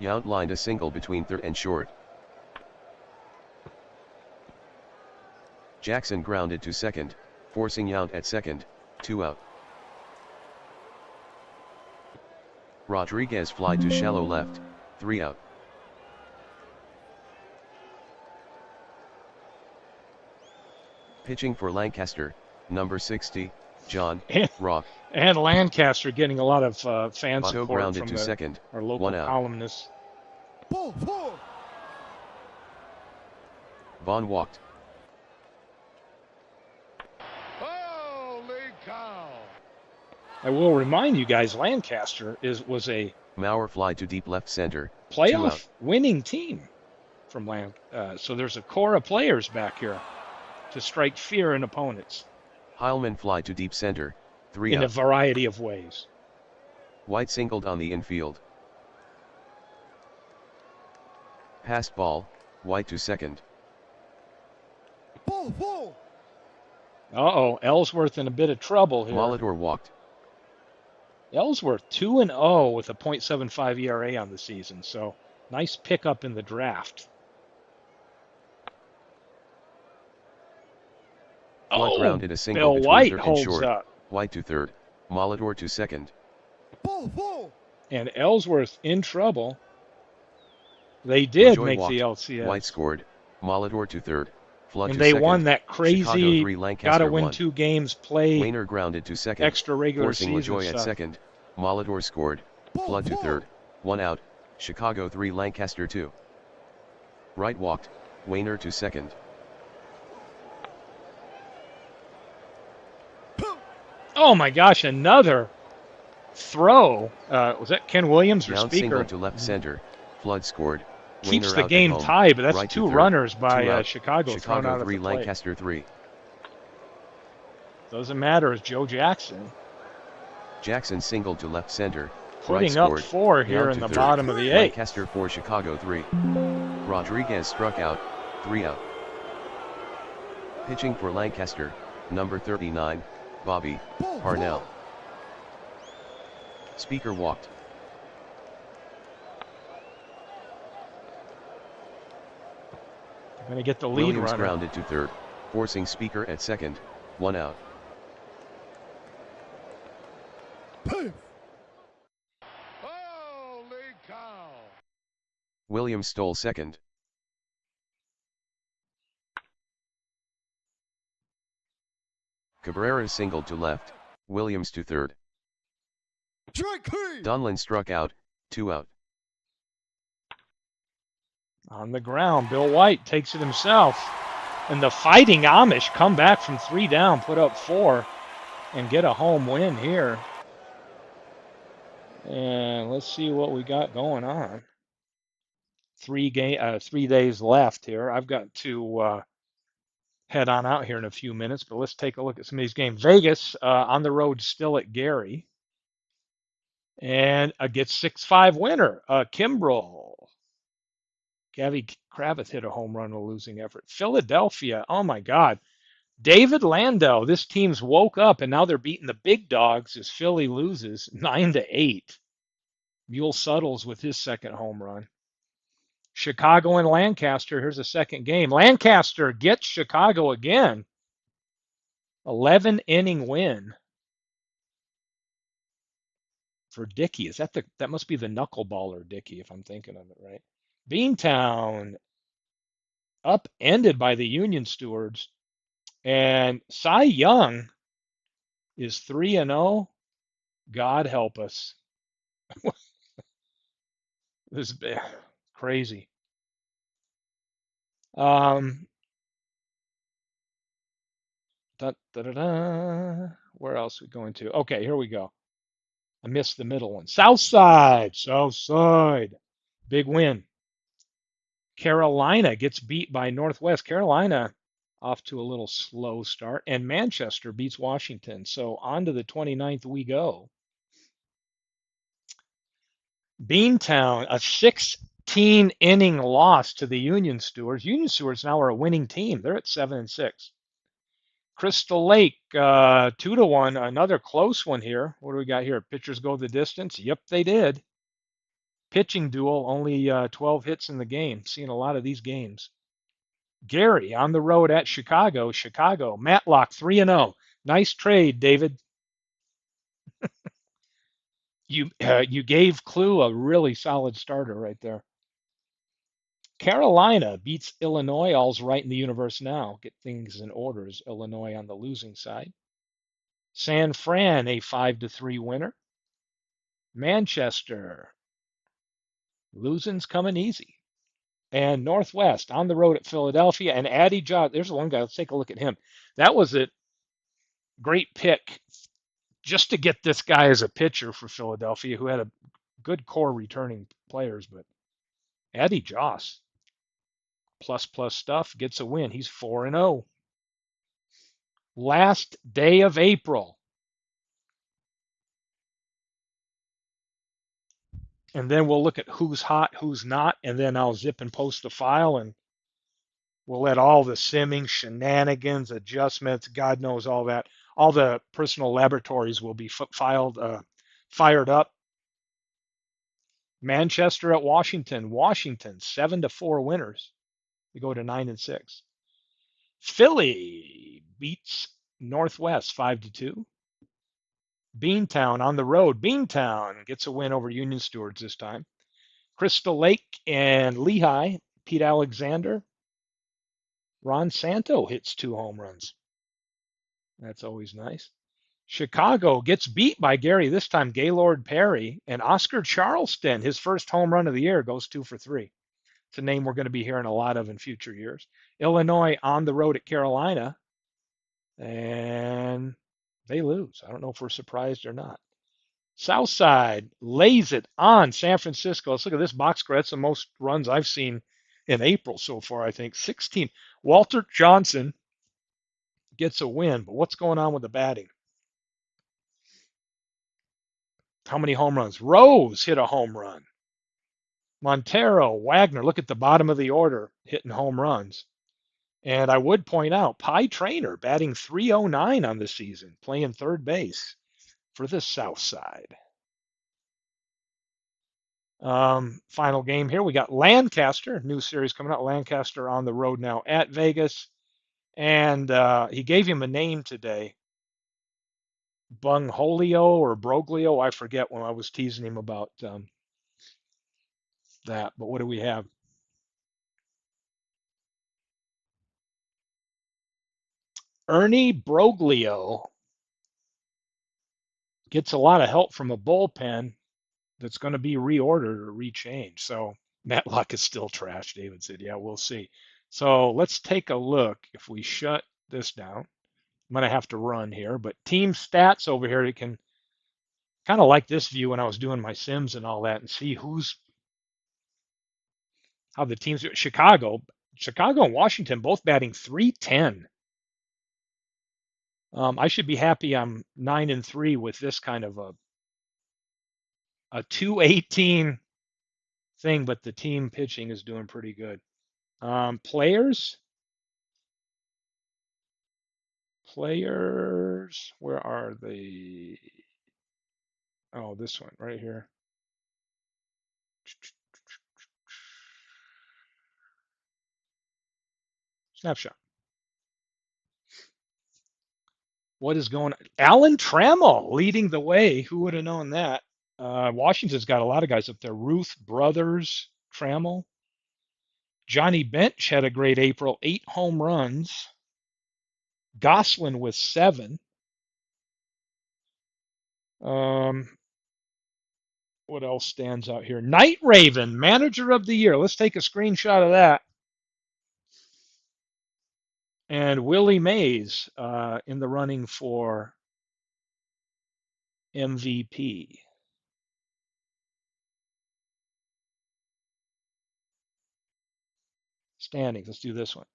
Yount lined a single between third and short. Jackson grounded to second, forcing Yount at second. 2 out. Rodriguez fly to shallow left. 3 out. Pitching for Lancaster, number 60, John Rock. And Lancaster getting a lot of fan Votto support grounded from to second. our local 1 out. columnists. Ball 4. Vaughn walked. Holy cow. I will remind you guys, Lancaster was a Mauer fly to deep left center. 2 playoff out. winning team from so there's a core of players back here to strike fear in opponents Heilman fly to deep center. 3 in a out. variety of ways. White singled on the infield. Passed ball, White to second. Ball 4. Uh-oh, Ellsworth in a bit of trouble here. Molitor walked. Ellsworth 2-0 with a .75 ERA on the season, so nice pickup in the draft. Flood grounded a single Bill between White third and holds short. up. White to third. Molitor to second. Ball 4. And Ellsworth in trouble. They did LaJoy make walked. the LCS. White scored. Molitor to third. Flood And to they second. won that Chicago crazy, 3, got Lancaster to win 1. 2 games, play Wainer grounded to second. extra regular Forcing season LaJoy at stuff. second. Molitor scored. Ball Flood to 4. third. 1 out. Chicago 3, Lancaster 2. Wright walked. Wainer to second. Oh my gosh, another throw. Was that Ken Williams or Yount Speaker? single to left center. Flood scored. Keeps Wainer the out at game home. tied, but that's Right to 2 third. runners 2 by out. Chicago thrown out Chicago of 3, the plate. Lancaster 3. Doesn't matter, it's Joe Jackson. Jackson singled to left center. Wright Putting up scored. 4 here Yount in to the third. bottom of the 8th. Lancaster 4, Chicago 3. Rodriguez struck out. 3 out. Pitching for Lancaster, number 39, Bobby Ball Parnell. 4. Speaker walked. Going to get the lead Williams runner. grounded to third, forcing Speaker at second. 1 out. Pay. Holy cow. Williams stole second. Cabrera singled to left, Williams to third. Strike 3. Donlin struck out, 2 out. On the ground, Bill White takes it himself. And the Fighting Amish come back from 3 down, put up 4, and get a home win here. And let's see what we got going on. 3 days left here. I've got to head on out here in a few minutes, but let's take a look at some of these games. Vegas on the road still at Gary. And a gets 6-5 winner, Kimbrel. Gabby Kravitz hit a home run in a losing effort. Philadelphia, oh my God. David Landau, this team's woke up and now they're beating the big dogs as Philly loses 9-8. Mule Suttles with his second home run. Chicago and Lancaster, here's a second game. Lancaster gets Chicago again. 11-inning win for Dickey. Is that must be the knuckleballer Dickey if I'm thinking of it right. Beantown upended by the Union Stewards. And Cy Young is 3-0. God help us. This is crazy. Da, da, da, da. Where else are we going to? Okay, here we go. I missed the middle one. South Side. Big win. Carolina gets beat by Northwest. Carolina off to a little slow start. And Manchester beats Washington. So on to the 29th we go. Beantown, a 16-inning loss to the Union Stewards. Union Stewards now are a winning team. They're at 7-6. Crystal Lake, 2-1. Another close one here. What do we got here? Pitchers go the distance. Yep, they did. Pitching duel, only 12 hits in the game. Seeing a lot of these games. Gary on the road at Chicago. Matlock 3-0. Nice trade, David. You gave Clue a really solid starter right there. Carolina beats Illinois. All's right in the universe now. Get things in orders. Illinois on the losing side. San Fran, a 5-3 winner. Manchester, losing's coming easy. And Northwest on the road at Philadelphia. And Addy Josh, there's one guy. Let's take a look at him. That was a great pick just to get this guy as a pitcher for Philadelphia, who had a good core returning players. But Addy Josh, plus stuff, gets a win. He's 4-0. Last day of April. And then we'll look at who's hot, who's not, and then I'll zip and post the file, and we'll let all the simming, shenanigans, adjustments, God knows all that, all the personal laboratories will be fired up. Manchester at Washington. Washington, 7-4 winners. We go to 9-6. Philly beats Northwest 5-2. Beantown on the road. Beantown gets a win over Union Stewards this time. Crystal Lake and Lehigh. Pete Alexander. Ron Santo hits 2 home runs. That's always nice. Chicago gets beat by Gary, this time Gaylord Perry. And Oscar Charleston, his first home run of the year, goes 2 for 3. It's a name we're going to be hearing a lot of in future years. Illinois on the road at Carolina. And they lose. I don't know if we're surprised or not. Southside lays it on San Francisco. Let's look at this box score. That's the most runs I've seen in April so far, I think. 16. Walter Johnson gets a win, but what's going on with the batting? How many home runs? Rose hit a home run. Montero, Wagner, look at the bottom of the order, hitting home runs. And I would point out, Pie Trainer batting .309 on the season, playing third base for the South Side. Final game here. We got Lancaster, new series coming out. Lancaster on the road now at Vegas. And he gave him a name today. Bungholio or Broglio. I forget when I was teasing him about that. But what do we have? Ernie Broglio gets a lot of help from a bullpen that's going to be reordered or rechanged. So Matlock is still trash, David said. Yeah, we'll see. So let's take a look. If we shut this down, I'm going to have to run here, but team stats over here, you can kind of like this view when I was doing my sims and all that and see how the teams do. Chicago and Washington both batting 310. I should be happy I'm 9-3 with this kind of a 218 thing, but the team pitching is doing pretty good. Players, where are they? Oh, this one right here. Snapshot. What is going on? Alan Trammell leading the way. Who would have known that? Washington's got a lot of guys up there. Ruth Brothers, Trammell. Johnny Bench had a great April, 8 home runs. Goslin with 7. Um, what else stands out here? Night Raven, manager of the year. Let's take a screenshot of that. And Willie Mays in the running for MVP. Standings. Let's do this one.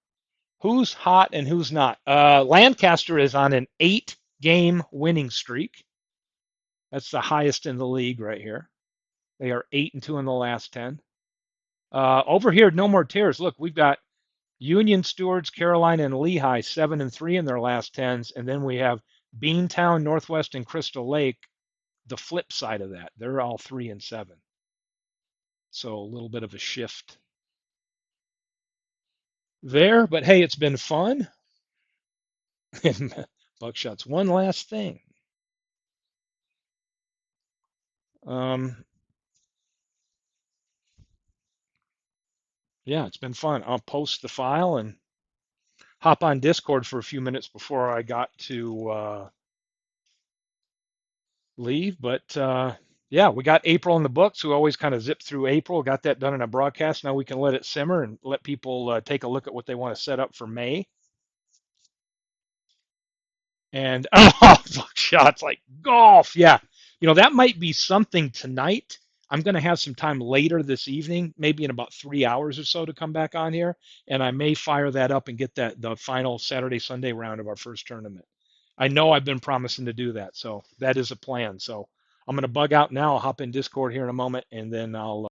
Who's hot and who's not? Lancaster is on an 8-game winning streak. That's the highest in the league right here. They are 8-2 in the last 10. Over here, no more tears. Look, we've got Union, Stewards, Carolina, and Lehigh 7-3 in their last 10s, and then we have Beantown, Northwest, and Crystal Lake. The flip side of that, they're all 3-7. So a little bit of a shift there, but hey, it's been fun. Buckshot's one last thing. Um, yeah, it's been fun. I'll post the file and hop on Discord for a few minutes before I got to leave. But yeah, we got April in the books. We always kind of zip through April. Got that done in a broadcast. Now we can let it simmer and let people take a look at what they want to set up for May. And oh, shots like golf. Yeah. That might be something tonight. I'm going to have some time later this evening, maybe in about 3 hours or so to come back on here. And I may fire that up and get the final Saturday, Sunday round of our first tournament. I know I've been promising to do that. So that is a plan. So I'm going to bug out now. I'll hop in Discord here in a moment and then I'll